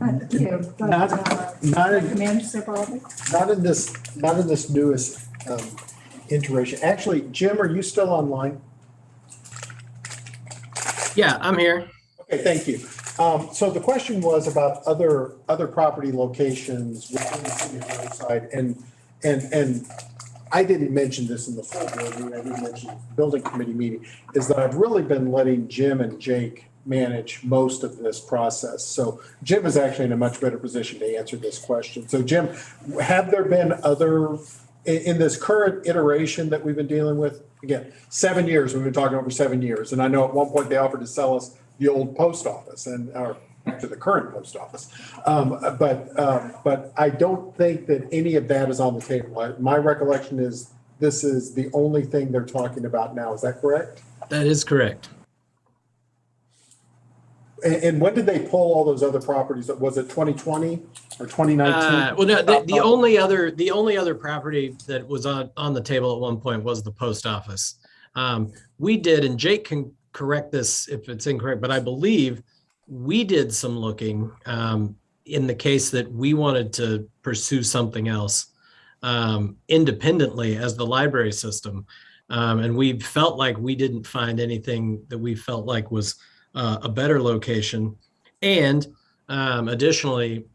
Not in this newest iteration. Actually, Jim, are you still online? Yeah, I'm here. Okay, thank you. So the question was about other property locations within the city of Riverside, and I didn't mention this in the full board meeting. I didn't mention the building committee meeting. Is that I've really been letting Jim and Jake manage most of this process. So Jim is actually in a much better position to answer this question. So Jim, have there been other in this current iteration that we've been dealing with? Again, 7 years, we've been talking over 7 years. And I know at one point they offered to sell us the old post office or to the current post office. But I don't think that any of that is on the table. My recollection is this is the only thing they're talking about now. Is that correct? That is correct. And when did they pull all those other properties? Was it 2020 or 2019? Well, no, the only other property that was on the table at one point was the post office. We did, and Jake can correct this if it's incorrect, but I believe we did some looking in the case that we wanted to pursue something else independently as the library system. And we felt like we didn't find anything that we felt like was a better location. And additionally,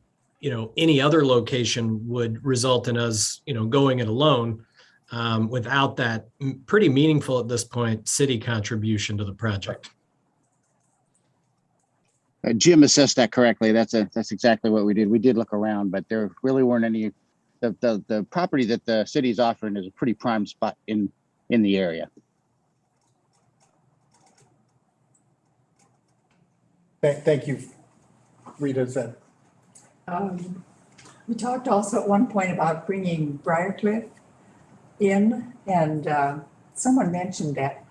any other location would result in us, going it alone without that pretty meaningful at this point city contribution to the project. Jim assessed that correctly. That's exactly what we did. We did look around, but there really weren't any. The property that the city is offering is a pretty prime spot in the area. Thank you, Rita. Said. We talked also at one point about bringing Briarcliff in, and someone mentioned that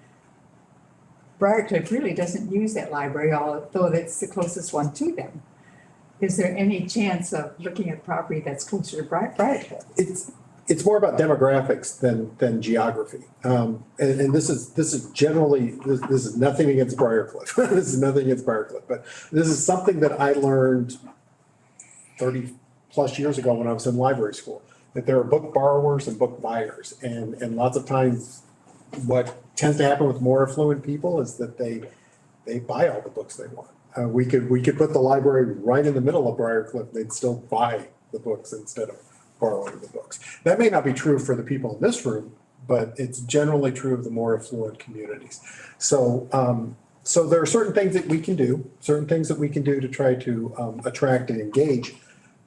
Briarcliff really doesn't use that library, although that's the closest one to them. Is there any chance of looking at property that's closer to Briarcliff? It's more about demographics than geography. And this is generally, this is nothing against Briarcliff. This is nothing against Briarcliff, but this is something that I learned 30 plus years ago when I was in library school, that there are book borrowers and book buyers. And lots of times what tends to happen with more affluent people is that they buy all the books they want. We could put the library right in the middle of Briarcliff, they'd still buy the books instead of borrowing the books. That may not be true for the people in this room, but it's generally true of the more affluent communities. So there are certain things that we can do to try to attract and engage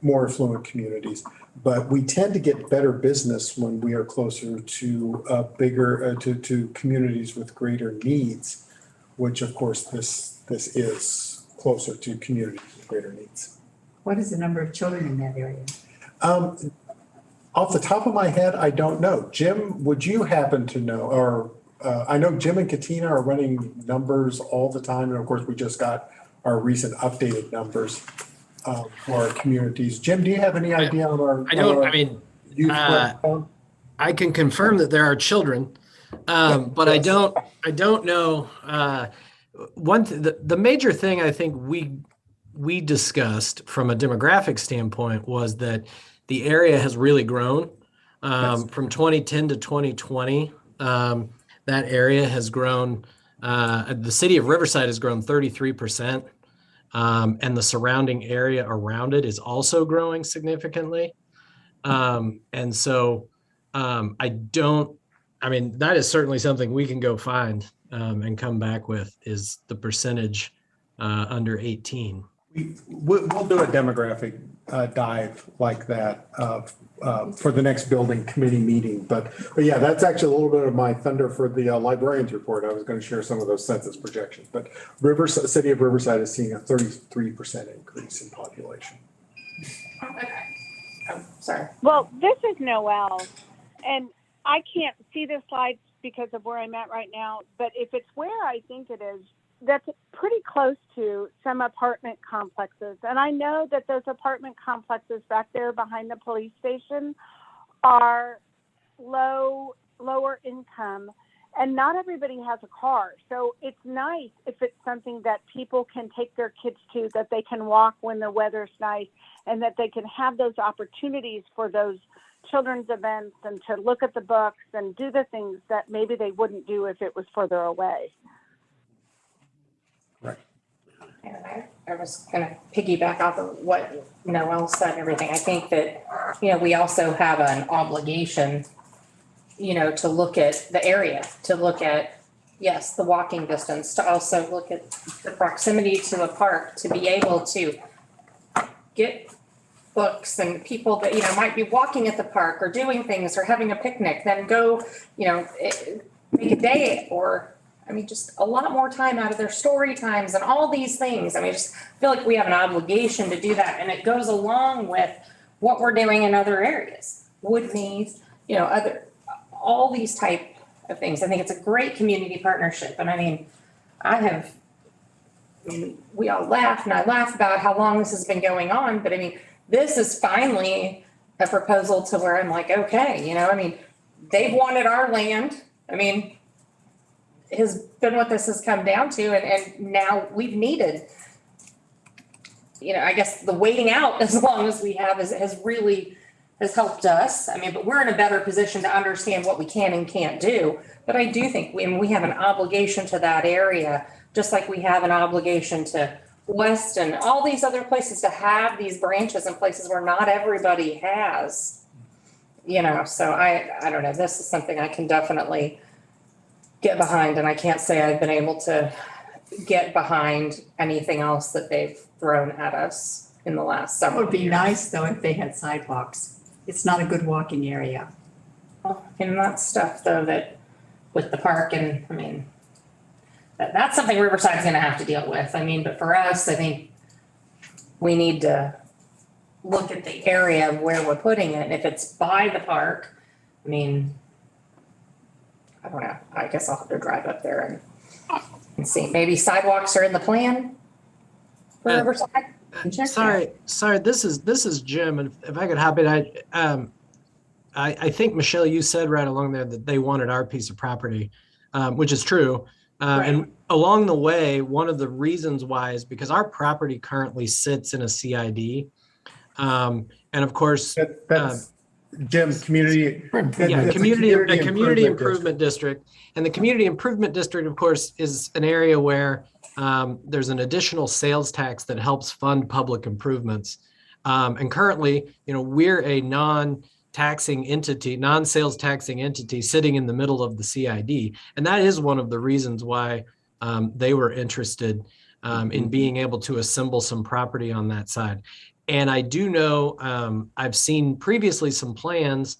more affluent communities. But we tend to get better business when we are closer to bigger, to communities with greater needs, which of course this is closer to communities with greater needs. What is the number of children in that area? Off the top of my head, I don't know. Jim, would you happen to know? Or I know Jim and Katina are running numbers all the time. And of course, we just got our recent updated numbers for our communities. Jim, do you have any idea on our? I don't, I mean, I can confirm that there are children, but I don't know. The major thing I think we discussed from a demographic standpoint was that the area has really grown from 2010 to 2020. That area has grown. The city of Riverside has grown 33%, and the surrounding area around it is also growing significantly. And so I mean, that is certainly something we can go find and come back with, is the percentage under 18. We'll do a demographic dive like that for the next building committee meeting. But yeah, that's actually a little bit of my thunder for the librarian's report. I was going to share some of those census projections. But City of Riverside is seeing a 33% increase in population. Okay. Oh, sorry. Well, this is Noelle, and I can't see the slides because of where I'm at right now, but if it's where I think it is, that's pretty close to some apartment complexes. And I know that those apartment complexes back there behind the police station are lower income, and not everybody has a car. So it's nice if it's something that people can take their kids to, that they can walk when the weather's nice, and that they can have those opportunities for those children's events and to look at the books and do the things that maybe they wouldn't do if it was further away. And I was going to piggyback off of what Noelle said and everything. I think that, we also have an obligation, to look at the area, to look at, yes, the walking distance, to also look at the proximity to a park, to be able to get books and people that, might be walking at the park or doing things or having a picnic, then go, make a day or, just a lot more time out of their story times and all these things. I just feel like we have an obligation to do that. And it goes along with what we're doing in other areas, Woodmeads, all these type of things. I think it's a great community partnership. And we all laugh and I laugh about how long this has been going on, but this is finally a proposal to where I'm like, okay, they've wanted our land. Has been what this has come down to. And now we've needed, I guess the waiting out as long as we have has really helped us. But we're in a better position to understand what we can and can't do. But I do think we have an obligation to that area, just like we have an obligation to West and all these other places to have these branches in places where not everybody has, so I don't know, this is something I can definitely get behind, and I can't say I've been able to get behind anything else that they've thrown at us in the last several years. It would be nice though if they had sidewalks. It's not a good walking area. And that's stuff though that with the park and that's something Riverside's going to have to deal with. But for us, I think we need to look at the area of where we're putting it. And if it's by the park, I don't know. I guess I'll have to drive up there and see. Maybe sidewalks are in the plan for Riverside. Sorry. This is Jim, and if I could hop in, I think Michelle, you said right along there that they wanted our piece of property, which is true. Right. And along the way, one of the reasons why is because our property currently sits in a CID, and of course, Jim's community improvement district. And the community improvement district, of course, is an area where there's an additional sales tax that helps fund public improvements. And currently, we're a non-sales taxing entity sitting in the middle of the CID. And that is one of the reasons why they were interested in being able to assemble some property on that side. And I do know, I've seen previously some plans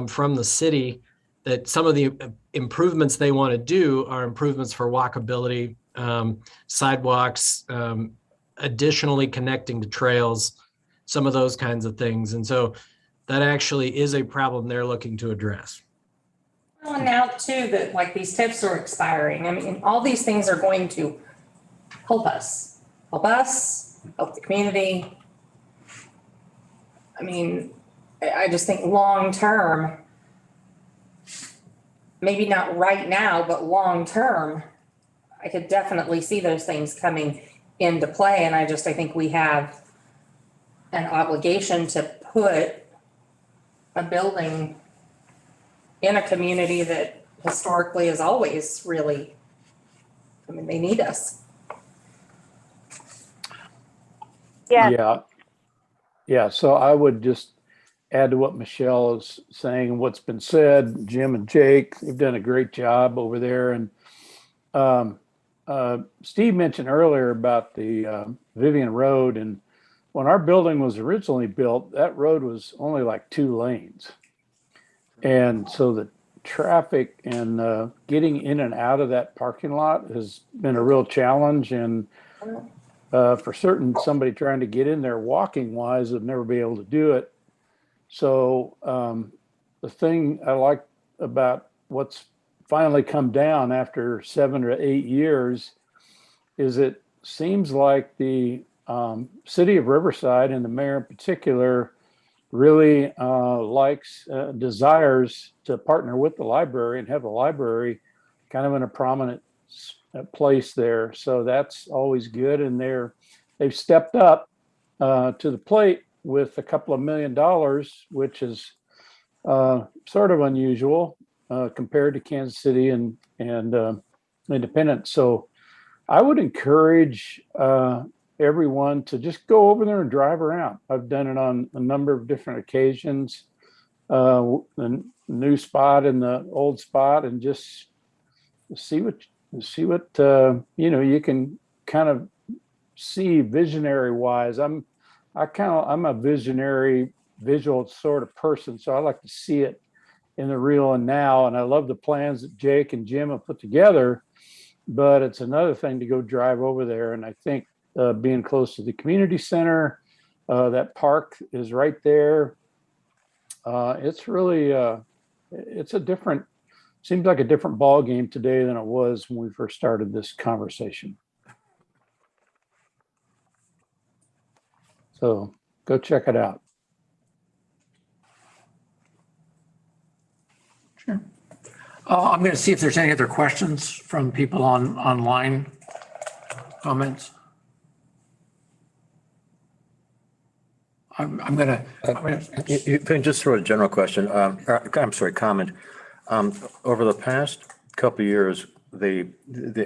from the city that some of the improvements they want to do are improvements for walkability, sidewalks, additionally connecting to trails, some of those kinds of things. And so that actually is a problem they're looking to address. Well, and now too, that like these tips are expiring. I mean, all these things are going to help us, help the community. I mean, I just think long-term, maybe not right now, but long-term, I could definitely see those things coming into play. And I think we have an obligation to put a building in a community that historically is always really, I mean, they need us. Yeah. Yeah. So I would just add to what Michelle is saying, what's been said. Jim and Jake, they've done a great job over there. And Steve mentioned earlier about the Vivian Road. And when our building was originally built, that road was only like 2 lanes. And so the traffic and getting in and out of that parking lot has been a real challenge. And for certain, somebody trying to get in there walking wise would never be able to do it. So the thing I like about what's finally come down after 7 or 8 years is it seems like the city of Riverside and the mayor in particular really likes, desires to partner with the library and have the library kind of in a prominent place there. So that's always good. And they've stepped up to the plate with a couple of $1 million, which is sort of unusual compared to Kansas City and Independence. So I would encourage everyone to just go over there and drive around. I've done it on a number of different occasions, the new spot and the old spot, and just see what you can kind of see visionary wise. I'm a visionary visual sort of person, so I like to see it in the real and now. And I love the plans that Jake and Jim have put together, but it's another thing to go drive over there. And I think being close to the community center, that park is right there. It's really, seems like a different ball game today than it was when we first started this conversation. So go check it out. Sure. I'm going to see if there's any other questions from people online comments. I'm going to. You can just throw a general question. Comment. Over the past couple of years, the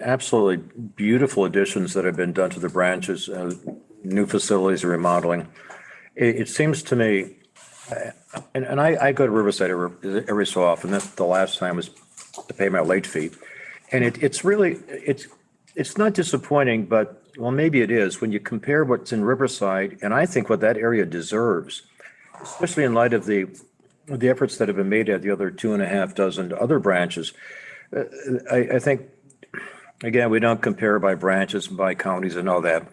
absolutely beautiful additions that have been done to the branches, new facilities, remodeling. It seems to me, and I go to Riverside every so often. That's the last time was to pay my late fee, and it's really not disappointing, but well, maybe it is when you compare what's in Riverside, and I think what that area deserves, especially in light of the efforts that have been made at the other 2.5 dozen other branches. I think, again, we don't compare by branches, by counties and all that,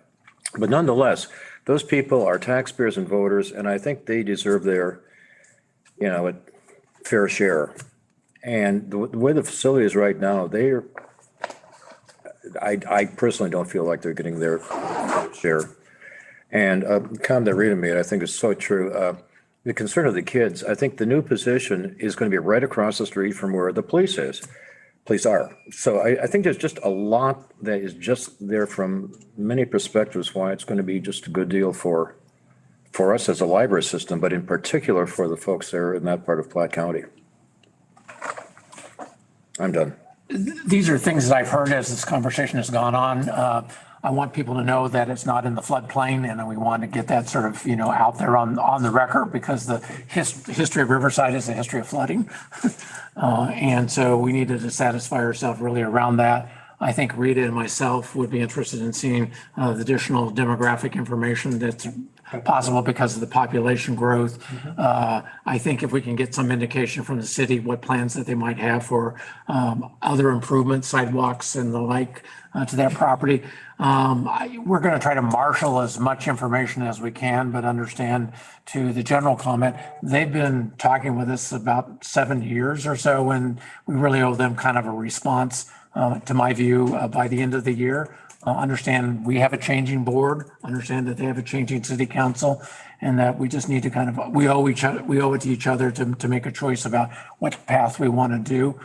but nonetheless, those people are taxpayers and voters, and I think they deserve their, fair share. And the way the facility is right now, I personally don't feel like they're getting their share. And a comment that Rita made, I think is so true. The concern of the kids, I think the new position is going to be right across the street from where the police are. So I think there's just a lot that is just there from many perspectives why it's going to be just a good deal for us as a library system, but in particular for the folks there in that part of Platte County. I'm done. These are things that I've heard as this conversation has gone on. I want people to know that it's not in the floodplain, and we want to get that sort of, out there on the record, because the history of Riverside is a history of flooding. And so we needed to satisfy ourselves really around that. I think Rita and myself would be interested in seeing the additional demographic information that's possible because of the population growth. I think if we can get some indication from the city, what plans that they might have for other improvements, sidewalks and the like to that property. We're going to try to marshal as much information as we can, but understand to the general comment, they've been talking with us about 7 years or so, and we really owe them kind of a response, to my view, by the end of the year. Understand we have a changing board, understand that they have a changing city council, and that we just need to kind of, we owe it to each other to make a choice about what path we want to do.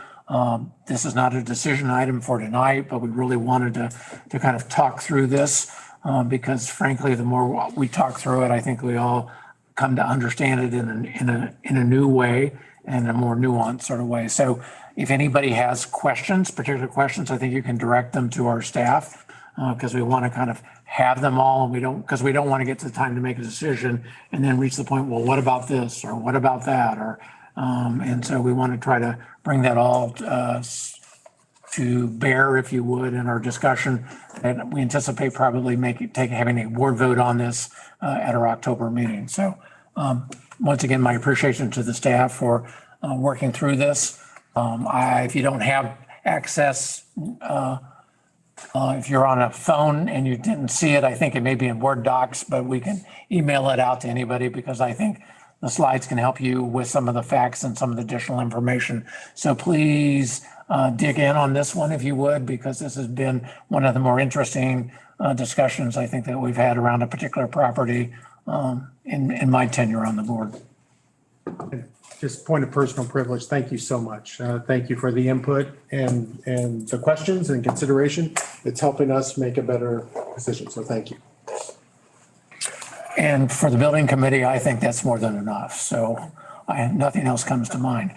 This is not a decision item for tonight, but we really wanted to kind of talk through this because frankly, the more we talk through it, I think we all come to understand it in a new way and a more nuanced sort of way. So if anybody has questions, particular questions, I think you can direct them to our staff because we want to kind of have them all, and we don't want to get to the time to make a decision and then reach the point, well, what about this or what about that, or and so we want to try to bring that all to bear, if you would, in our discussion. And we anticipate probably having a board vote on this at our October meeting. So once again, my appreciation to the staff for working through this. If you don't have access, if you're on a phone and you didn't see it, I think it may be in Word docs, but we can email it out to anybody because I think the slides can help you with some of the facts and some of the additional information. So please dig in on this one if you would, because this has been one of the more interesting discussions I think that we've had around a particular property in my tenure on the board. Just point of personal privilege, thank you so much. Thank you for the input and the questions and consideration. It's helping us make a better decision, so thank you. And for the building committee, I think that's more than enough. So nothing else comes to mind.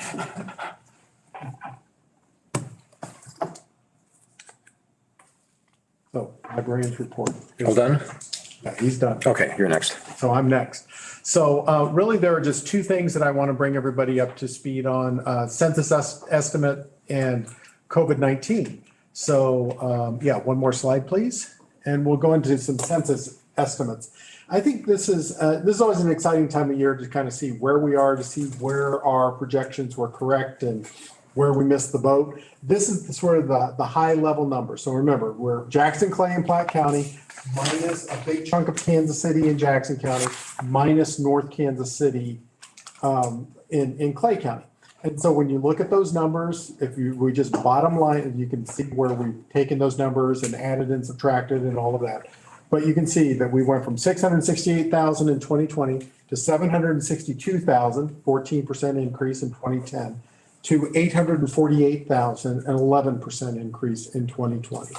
So librarian's report. All done? Yeah, he's done. Okay, you're next. So I'm next. So really, there are just two things that I want to bring everybody up to speed on, census estimate and COVID-19. So yeah, one more slide, please. And we'll go into some census estimates. I think this is always an exciting time of year to kind of see where we are, to see where our projections were correct and where we missed the boat. This is sort of the high level number. So remember, we're Jackson, Clay, and Platte County, minus a big chunk of Kansas City and Jackson County, minus North Kansas City in Clay County. And so when you look at those numbers, we just bottom line, you can see where we've taken those numbers and added and subtracted and all of that. But you can see that we went from 668,000 in 2020 to 762,000, 14% increase in 2010, to 848,000, an 11% increase in 2020.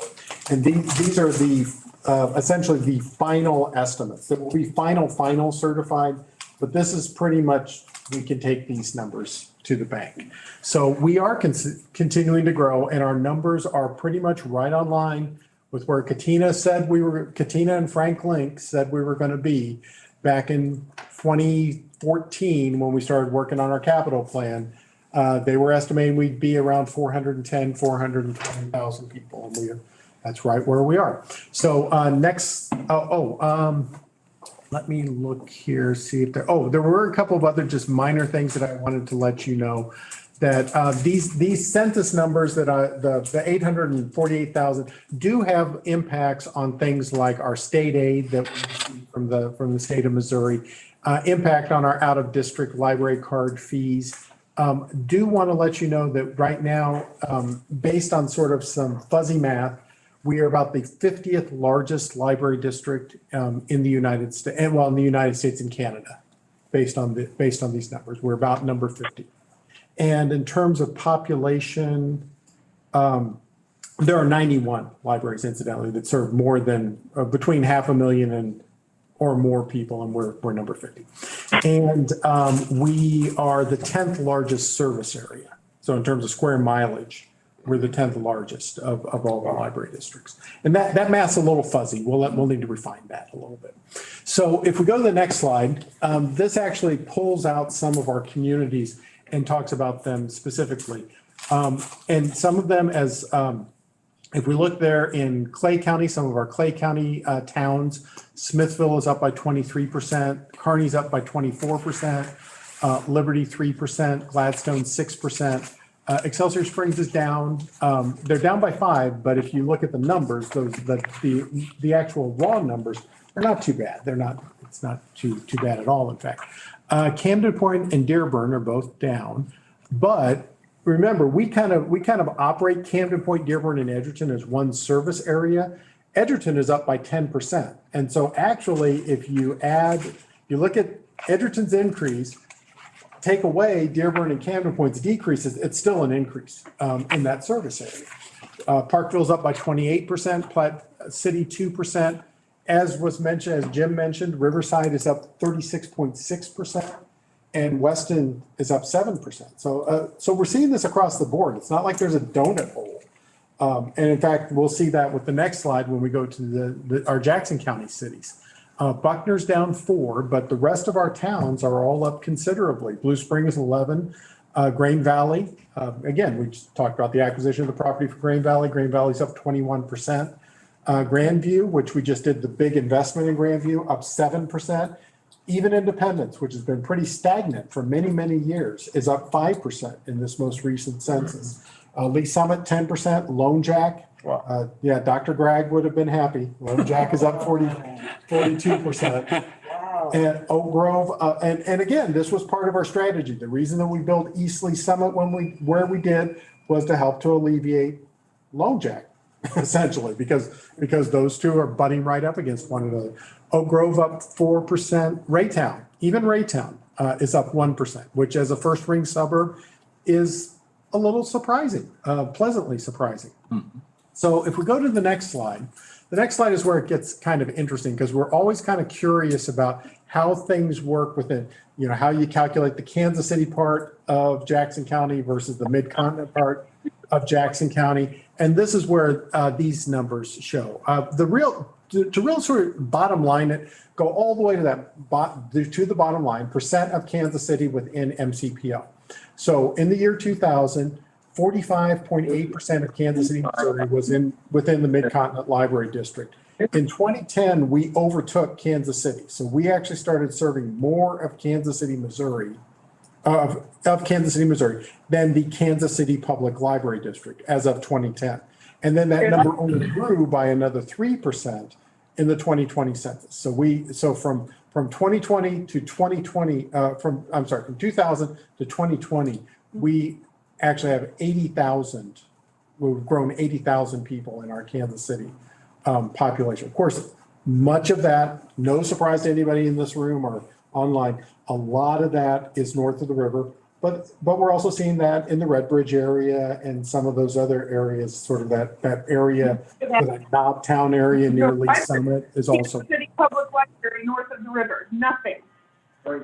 And these are the essentially the final estimates. That will be final certified, but this is pretty much, we can take these numbers to the bank. So we are continuing to grow, and our numbers are pretty much right on line with where Katina and Frank Link said we were going to be back in 2014 when we started working on our capital plan. They were estimating we'd be around 420,000 people, and that's right where we are. So next, let me look here, see if there were a couple of other just minor things that I wanted to let you know. That these census numbers that the 848,000 do have impacts on things like our state aid that we receive from the state of Missouri, impact on our out of district library card fees. Do want to let you know that right now, based on sort of some fuzzy math, we are about the 50th largest library district in the United States, in the United States and Canada, based on these numbers. We're about number 50. And in terms of population, there are 91 libraries, incidentally, that serve more than between 500,000 and or more people, and we're number 50. And we are the 10th largest service area. So in terms of square mileage, we're the 10th largest of all the library districts. And that math's a little fuzzy. We'll need to refine that a little bit. So if we go to the next slide, this actually pulls out some of our communities and talks about them specifically. And some of them, as If we look there in Clay County, some of our Clay County towns, Smithville is up by 23%, Kearney's up by 24%, Liberty 3%, Gladstone 6%. Excelsior Springs is down. They're down by 5, but if you look at the numbers, the actual raw numbers are not too bad. It's not too bad at all, in fact. Camden Point and Dearborn are both down, but remember, we kind of operate Camden Point, Dearborn, and Edgerton as one service area. Edgerton is up by 10%. And so actually, if you look at Edgerton's increase, take away Dearborn and Camden Point's decreases, it's still an increase in that service area. Parkville's up by 28%, Platte City 2%. As was mentioned, as Jim mentioned, Riverside is up 36.6%. And Weston is up 7%. So we're seeing this across the board. It's not like there's a donut hole. And in fact, we'll see that with the next slide when we go to our Jackson County cities. Buckner's down 4, but the rest of our towns are all up considerably. Blue Springs 11, Grain Valley. Again, we just talked about the acquisition of the property for Grain Valley. Grain Valley's up 21%. Grandview, which we just did the big investment in Grandview, up 7%. Even Independence, which has been pretty stagnant for many, many years, is up 5% in this most recent census. Lee Summit, 10%. Lone Jack, Dr. Gregg would have been happy. Lone Jack is up 42%. And Oak Grove, and again, this was part of our strategy. The reason that we built East Lee Summit where we did was to help to alleviate Lone Jack, essentially, because those two are butting right up against one another. Oak Grove up 4%. Raytown, even Raytown is up 1%, which as a first ring suburb is a little surprising, pleasantly surprising. Mm-hmm. So if we go to the next slide is where it gets kind of interesting because we're always kind of curious about how things work within, how you calculate the Kansas City part of Jackson County versus the Mid-Continent part of Jackson County. And this is where these numbers show. To real sort of bottom line it, go all the way to the bottom line, percent of Kansas City within MCPL. So in the year 2000, 45.8% of Kansas City, Missouri was within the Mid-Continent Library District. In 2010, we overtook Kansas City. So we actually started serving more of Kansas City, Missouri, of Kansas City, Missouri, than the Kansas City Public Library District as of 2010. And then that number only grew by another 3% in the 2020 census. So from 2020 to 2020, from 2000 to 2020, we actually have 80,000. We've grown 80,000 people in our Kansas City population. Of course, much of that, no surprise to anybody in this room or online, a lot of that is north of the river. But we're also seeing that in the Red Bridge area and some of those other areas, sort of that area, that Knobtown area near Lee Summit is also. City Public Library north of the river, nothing. Well,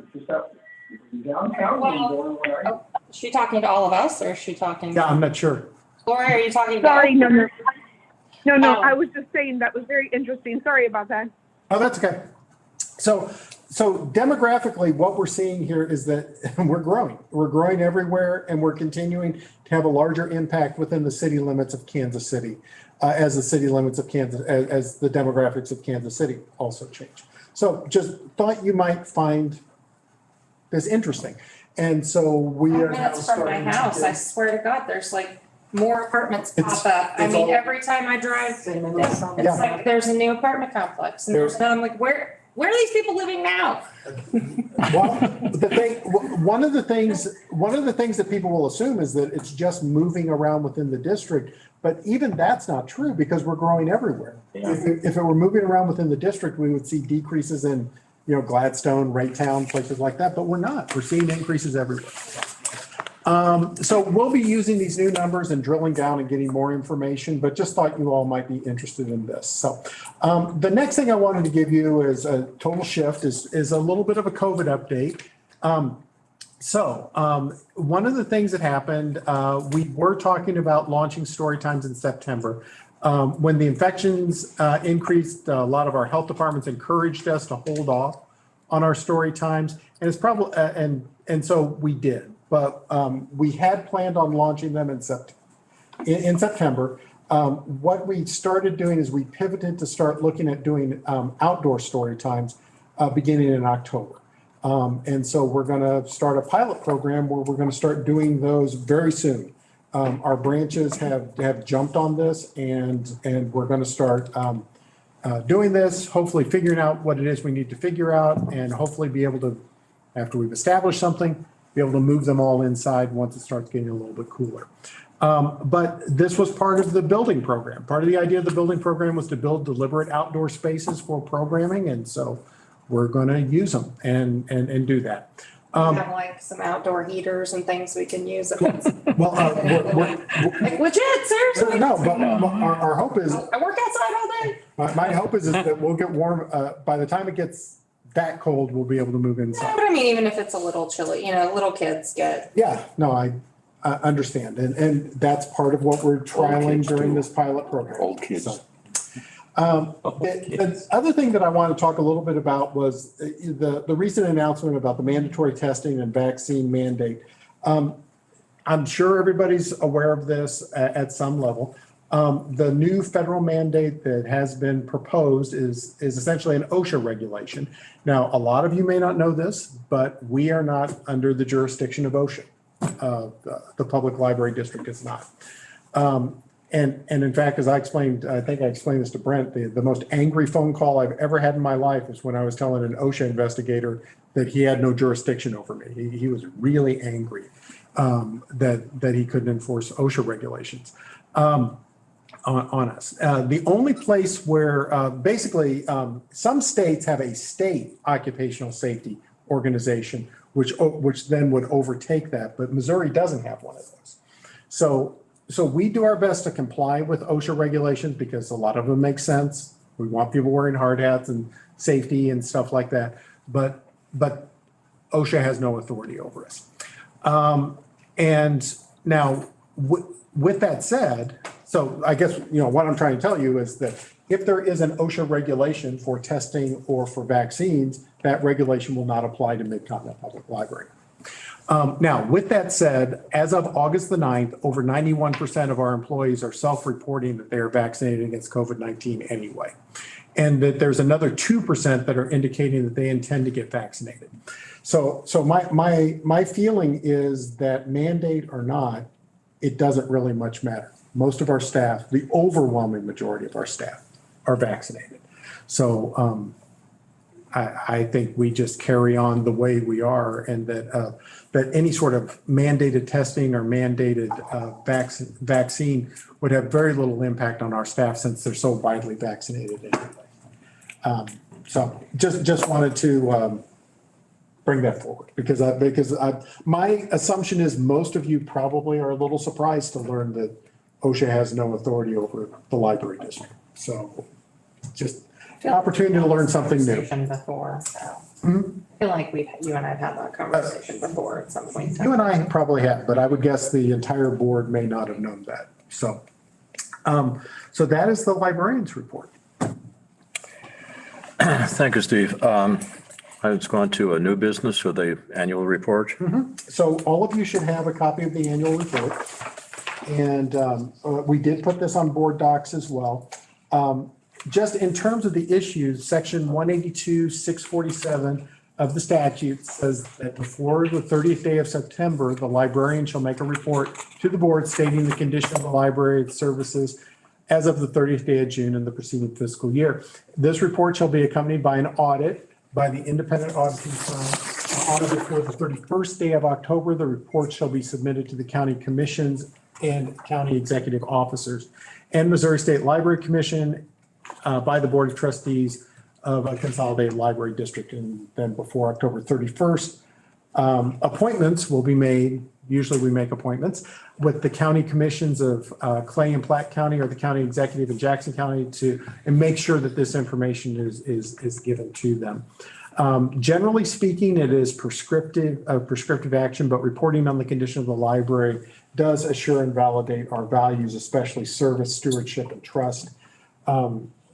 is she talking to all of us or is she talking? Yeah, I'm not sure. Lori, are you talking? Sorry, no. Oh. I was just saying that was very interesting. Sorry about that. Oh, that's okay. So demographically, what we're seeing here is that we're growing. We're growing everywhere, and we're continuing to have a larger impact within the city limits of Kansas City, as the city limits of Kansas, as the demographics of Kansas City also change. So just thought you might find this interesting. And so we are now minutes from my house. I swear to God, there's like more apartments pop up. I mean, every time I drive, it's like there's a new apartment complex, and I'm like, where are these people living now? Well, one of the things that people will assume is that it's just moving around within the district, but even that's not true because we're growing everywhere. Yeah. If it were moving around within the district, we would see decreases in, Gladstone, Raytown, places like that, but we're not. We're seeing increases everywhere. So we'll be using these new numbers and drilling down and getting more information, but just thought you all might be interested in this. So the next thing I wanted to give you is a total shift, is a little bit of a COVID update. One of the things that happened, we were talking about launching story times in September. When the infections increased, a lot of our health departments encouraged us to hold off on our story times, and it's probably and so we did. But we had planned on launching them in September. What we started doing is we pivoted to start looking at doing outdoor story times beginning in October. And so we're going to start a pilot program where we're going to start doing those very soon. Our branches have jumped on this, and we're going to start doing this, hopefully figuring out what it is we need to figure out, and hopefully be able to, after we've established something, be able to move them all inside once it starts getting a little bit cooler. But this was part of the building program. Part of the idea of the building program was to build deliberate outdoor spaces for programming, and so we're going to use them and do that. We have like some outdoor heaters and things we can use. Well, Like legit, seriously? no, but our hope is, I work outside all day. my hope is that we'll get warm. By the time it gets that cold, we'll be able to move Yeah, inside. but I mean, even if it's a little chilly, little kids get. Yeah, no, I understand. And that's part of what we're trialing during this pilot program. Old kids. So, the other thing that I want to talk a little bit about was the recent announcement about the mandatory testing and vaccine mandate. I'm sure everybody's aware of this at some level. The new federal mandate that has been proposed is essentially an OSHA regulation. Now, a lot of you may not know this, but we are not under the jurisdiction of OSHA. The public library district is not. And in fact, as I explained, I think I explained this to Brent, the most angry phone call I've ever had in my life was when I was telling an OSHA investigator that he had no jurisdiction over me. He was really angry that he couldn't enforce OSHA regulations on us. The only place where basically some states have a state occupational safety organization, which then would overtake that, but Missouri doesn't have one of those. So we do our best to comply with OSHA regulations because a lot of them make sense. We want people wearing hard hats and safety and stuff like that. But OSHA has no authority over us. And now with that said, so I guess, what I'm trying to tell you is that if there is an OSHA regulation for testing or for vaccines, that regulation will not apply to Mid-Continent Public Library. Now, with that said, as of August the 9th, over 91% of our employees are self-reporting that they are vaccinated against COVID-19 anyway. And that there's another 2% that are indicating that they intend to get vaccinated. So my feeling is that mandate or not, it doesn't really much matter. Most of our staff, the overwhelming majority of our staff are vaccinated. So I think we just carry on the way we are, and that any sort of mandated testing or mandated vaccine would have very little impact on our staff since they're so widely vaccinated anyway. So just wanted to bring that forward because my assumption is most of you probably are a little surprised to learn that OSHA has no authority over the library district. So just an opportunity to learn something new. Before, so. I feel like you and I have had that conversation before at some point. You and I probably have, but I would guess the entire board may not have known that. So, so that is the librarian's report. Thank you, Steve. Let's go on to a new business for the annual report. So all of you should have a copy of the annual report. And we did put this on board docs as well. Just in terms of the issues, section 182, 647 of the statute says that before the 30th day of September, the librarian shall make a report to the board stating the condition of the library, its services, as of the 30th day of June in the preceding fiscal year. This report shall be accompanied by an audit by the independent auditing firm. On or before the 31st day of October, the report shall be submitted to the county commissions and county executive officers and Missouri State Library Commission by the Board of Trustees of a consolidated library district. And then before October 31st, appointments will be made. Usually we make appointments with the county commissions of Clay and Platte County or the county executive in Jackson County and make sure that this information is given to them. Generally speaking, it is prescriptive action, but reporting on the condition of the library does assure and validate our values, especially service, stewardship, and trust.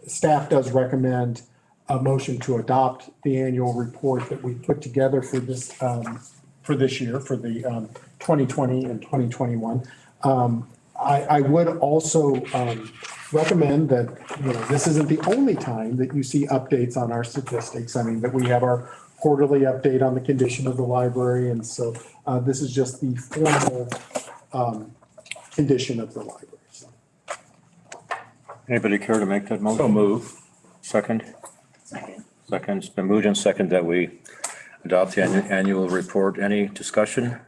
Staff does recommend a motion to adopt the annual report that we put together for this year, for the 2020 and 2021. I would also recommend that, this isn't the only time that you see updates on our statistics. I mean, that we have our quarterly update on the condition of the library. And so this is just the formal condition of the library. Anybody care to make that motion? So move. Second? Second. Second. It's been moved and second that we adopt the annual report. Any discussion?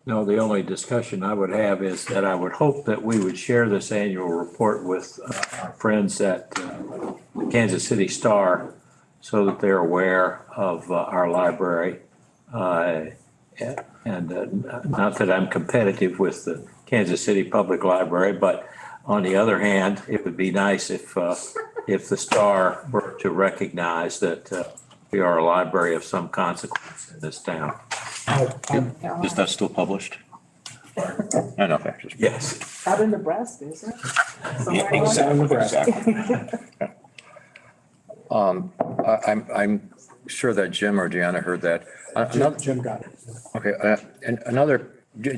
No, the only discussion I would have is that I would hope that we would share this annual report with our friends at the Kansas City Star so that they're aware of our library. And not that I'm competitive with the Kansas City Public Library, but on the other hand, it would be nice if the Star were to recognize that we are a library of some consequence in this town. Is that still published? I know, just. Yes. Out in Nebraska, isn't it? Yeah, exactly. I'm sure that Jim or Deanna heard that. Jim got it. Okay, and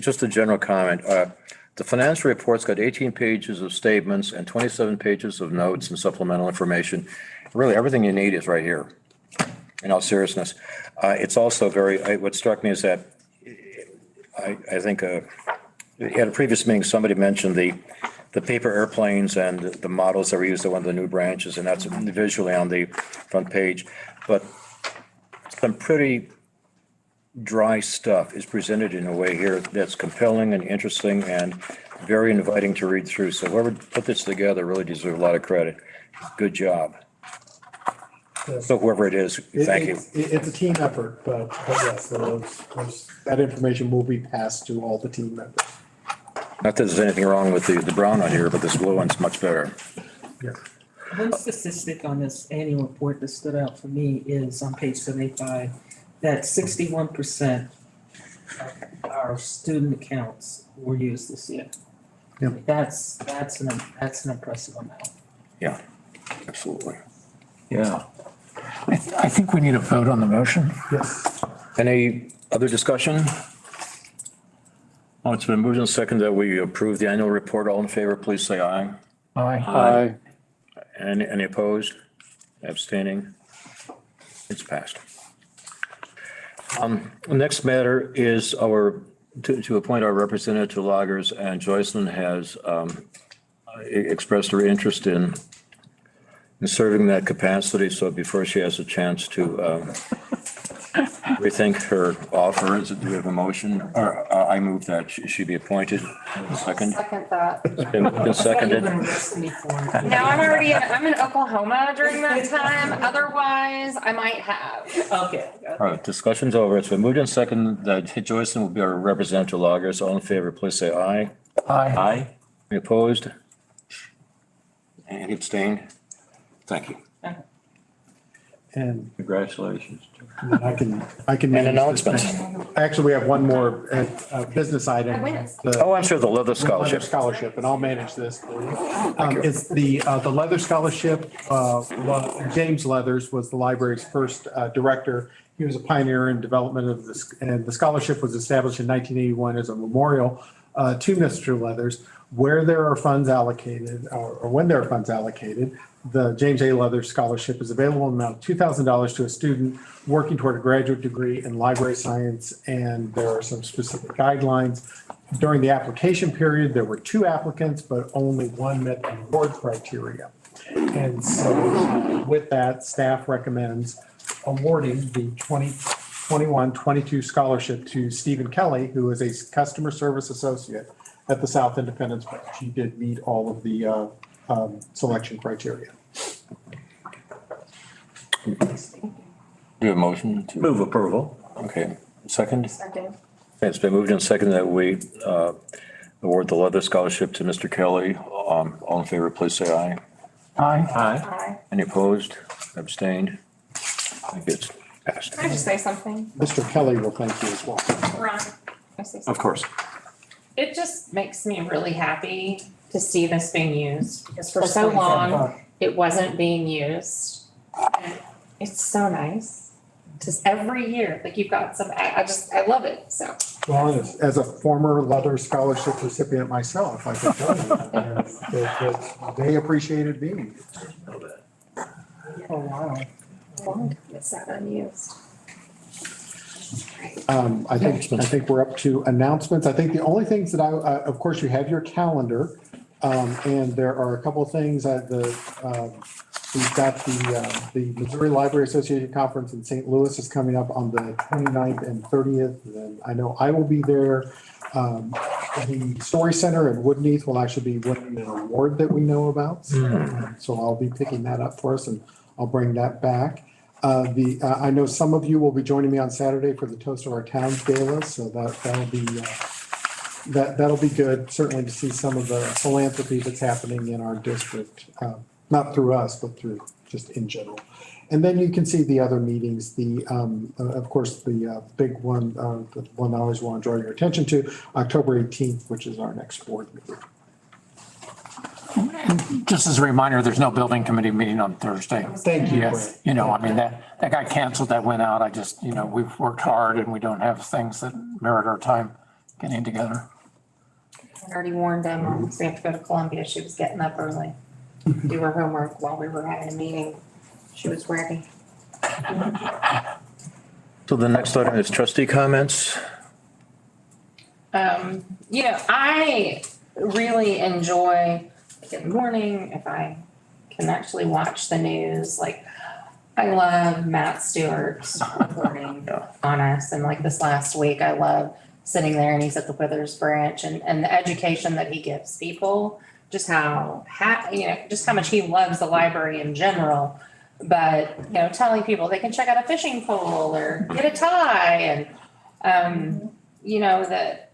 just a general comment. The financial report's got 18 pages of statements and 27 pages of notes and supplemental information. Really, everything you need is right here, in all seriousness. It's also what struck me is that I think at a previous meeting, somebody mentioned the paper airplanes and the models that were used at one of the new branches, and that's visually on the front page. But some pretty dry stuff is presented in a way here that's compelling and interesting and very inviting to read through. So whoever put this together really deserves a lot of credit. Good job. So whoever it is, thank you. It's a team effort, but yes, that information will be passed to all the team members. Not that there's anything wrong with the brown on here, but this blue one's much better. Yeah. One statistic on this annual report that stood out for me is on page 75, that 61% of our student accounts were used this year. Yeah. That's an impressive amount. Yeah, absolutely. Yeah. I think we need a vote on the motion. Yes. Any other discussion? Oh, it's been moved and second that we approve the annual report. All in favor, please say aye. Aye. Aye. Any opposed? Abstaining? It's passed. The next matter is to appoint our representative to Loggers, and Joycelyn has expressed her interest in serving that capacity. So before she has a chance to rethink her offer, do we have a motion? Or I move that she be appointed. Second? Second that. It's been seconded. No, I'm in Oklahoma during that time. Otherwise, I might have. Okay. All right, discussion's over. It's been moved and seconded that Joycelyn will be our representative to Loggers. All in favor, please say aye. Aye. Aye. Any opposed? Any abstained? Thank you. And Congratulations. I can. And announcements. Actually, we have one more business item. Oh, I'm sure the leather Leather scholarship. scholarship, and I'll manage this. It's the leather scholarship. James Leathers was the library's first director. He was a pioneer in development of this, and the scholarship was established in 1981 as a memorial to Mr. Leathers. Where there are funds allocated, or when there are funds allocated, the James A. Leathers Scholarship is available in the amount of $2,000 to a student working toward a graduate degree in library science, and there are some specific guidelines. During the application period, there were 2 applicants, but only one met the award criteria. And so with that, staff recommends awarding the 2021-22 scholarship to Stephen Kelly, who is a customer service associate at the South Independence Branch. He did meet all of the selection criteria. Do you have a motion to Move approval. Okay, second? Second. Okay, it's been moved and seconded that we award the leather scholarship to Mr. Kelly. All in favor, please say aye. Aye. Aye. Aye. Any opposed? Abstained? I think it's passed. Can I just say something? Mr. Kelly will thank you as well. Ron, can I say something? Of course. It just makes me really happy to see this being used, because for so long, it wasn't being used. And it's so nice just every year, like you've got some, I love it, so. Well, as a former Leather Scholarship recipient myself, I can tell you that they appreciated being here. Oh, wow. It's that unused. I think we're up to announcements. I think the only things that of course, you have your calendar. And there are a couple of things we've got the Missouri Library Association Conference in St. Louis is coming up on the 29th and 30th. And I know I will be there. The Story Center in Woodneath will actually be winning an award that we know about. So I'll be picking that up for us and I'll bring that back. I know some of you will be joining me on Saturday for the Toast of Our Town Gala, so that'll be good, certainly to see some of the philanthropy that's happening in our district, not through us, but through just in general. And then you can see the other meetings, of course, the big one, the one I always want to draw your attention to, October 18th, which is our next board meeting. And just as a reminder, there's no building committee meeting on Thursday. Thank you. Yes, you know, I mean, that got canceled, that went out. I just, you know, we've worked hard and we don't have things that merit our time getting together. I already warned them, we have to go to Columbia. She was getting up early, do her homework while we were having a meeting. She was ready. So the next item is trustee comments. You know, I really enjoy in the morning if I can actually watch the news. Like, I love Matt Stewart's reporting on us. And like this last week, I love sitting there and he's at the Withers branch and the education that he gives people, just how much he loves the library in general. But, you know, telling people they can check out a fishing pole or get a tie and, you know, that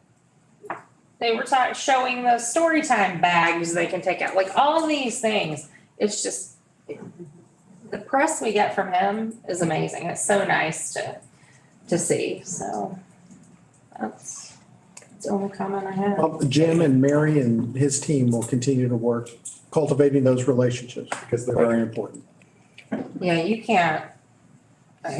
they were showing the story time bags they can take out, like all these things. It's just, the press we get from him is amazing. It's so nice to see. So that's the only comment I have. Well, Jim and Mary and his team will continue to work cultivating those relationships because they're very important. Yeah, you can't, I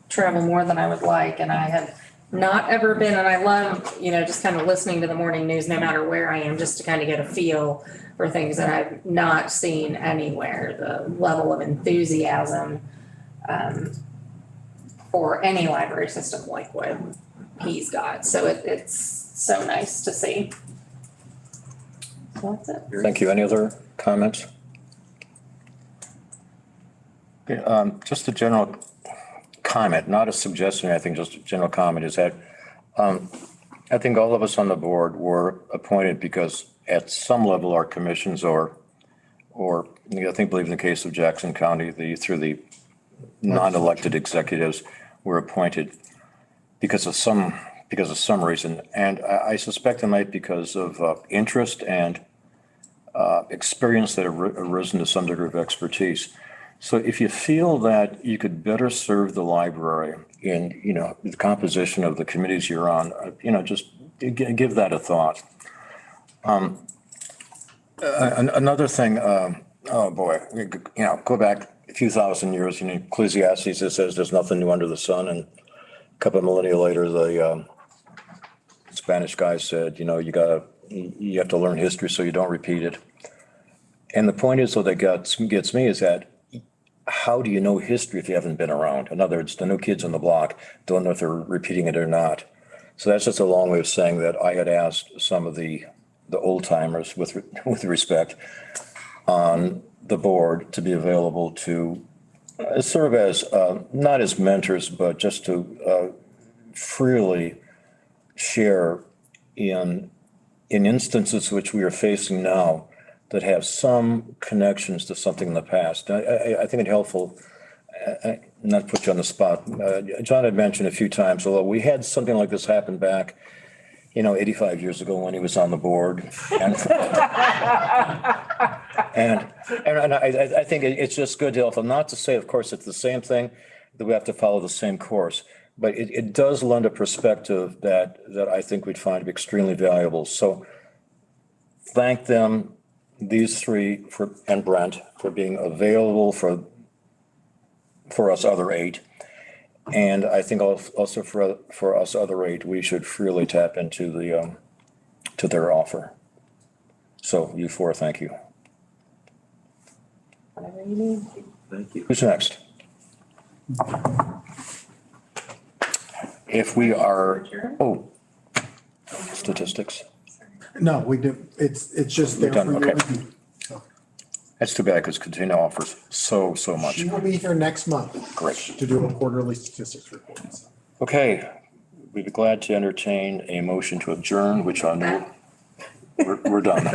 travel more than I would like, and I have not ever been, and I love, you know, just kind of listening to the morning news, no matter where I am, just to kind of get a feel for things that I've not seen anywhere, the level of enthusiasm for any library system like what he's got. So it's so nice to see. So that's it. Thank you. Any other comments? Okay, just a general comment, not a suggestion, I think just a general comment is that I think all of us on the board were appointed because at some level our commissions or I think believe in the case of Jackson County, through the non-elected executives were appointed because of some reason. And I suspect it might because of interest and experience that have arisen to some degree of expertise. So if you feel that you could better serve the library in, you know, the composition of the committees you're on, you know, just give that a thought. Another thing, oh boy, you know, go back a few thousand years, you know, Ecclesiastes, it says there's nothing new under the sun. And a couple of millennia later, the Spanish guy said, you know, you have to learn history so you don't repeat it. And the point is, what that gets me is that how do you know history if you haven't been around? In other words, the new kids on the block don't know if they're repeating it or not. So that's just a long way of saying that I had asked some of the old timers with respect on the board to be available to serve as, not as mentors, but just to freely share in instances which we are facing now that have some connections to something in the past. I think it's helpful, not to put you on the spot. John had mentioned a few times, although we had something like this happen back, you know, 85 years ago when he was on the board. And I think it's just good to help them, not to say, of course, it's the same thing, that we have to follow the same course, but it does lend a perspective that I think we'd find extremely valuable. So thank them, these three and Brent, for being available for for us other 8. And I think also for us other 8, we should freely tap into to their offer. So you 4, thank you. Whatever you need. Thank you. Who's next? If we are, statistics. No, we do, it's just there We're for done, your okay. review. That's too bad because Katina offers so much. She will be here next month. Great. To do a quarterly statistics report. Okay, we'd be glad to entertain a motion to adjourn, which I know we're done.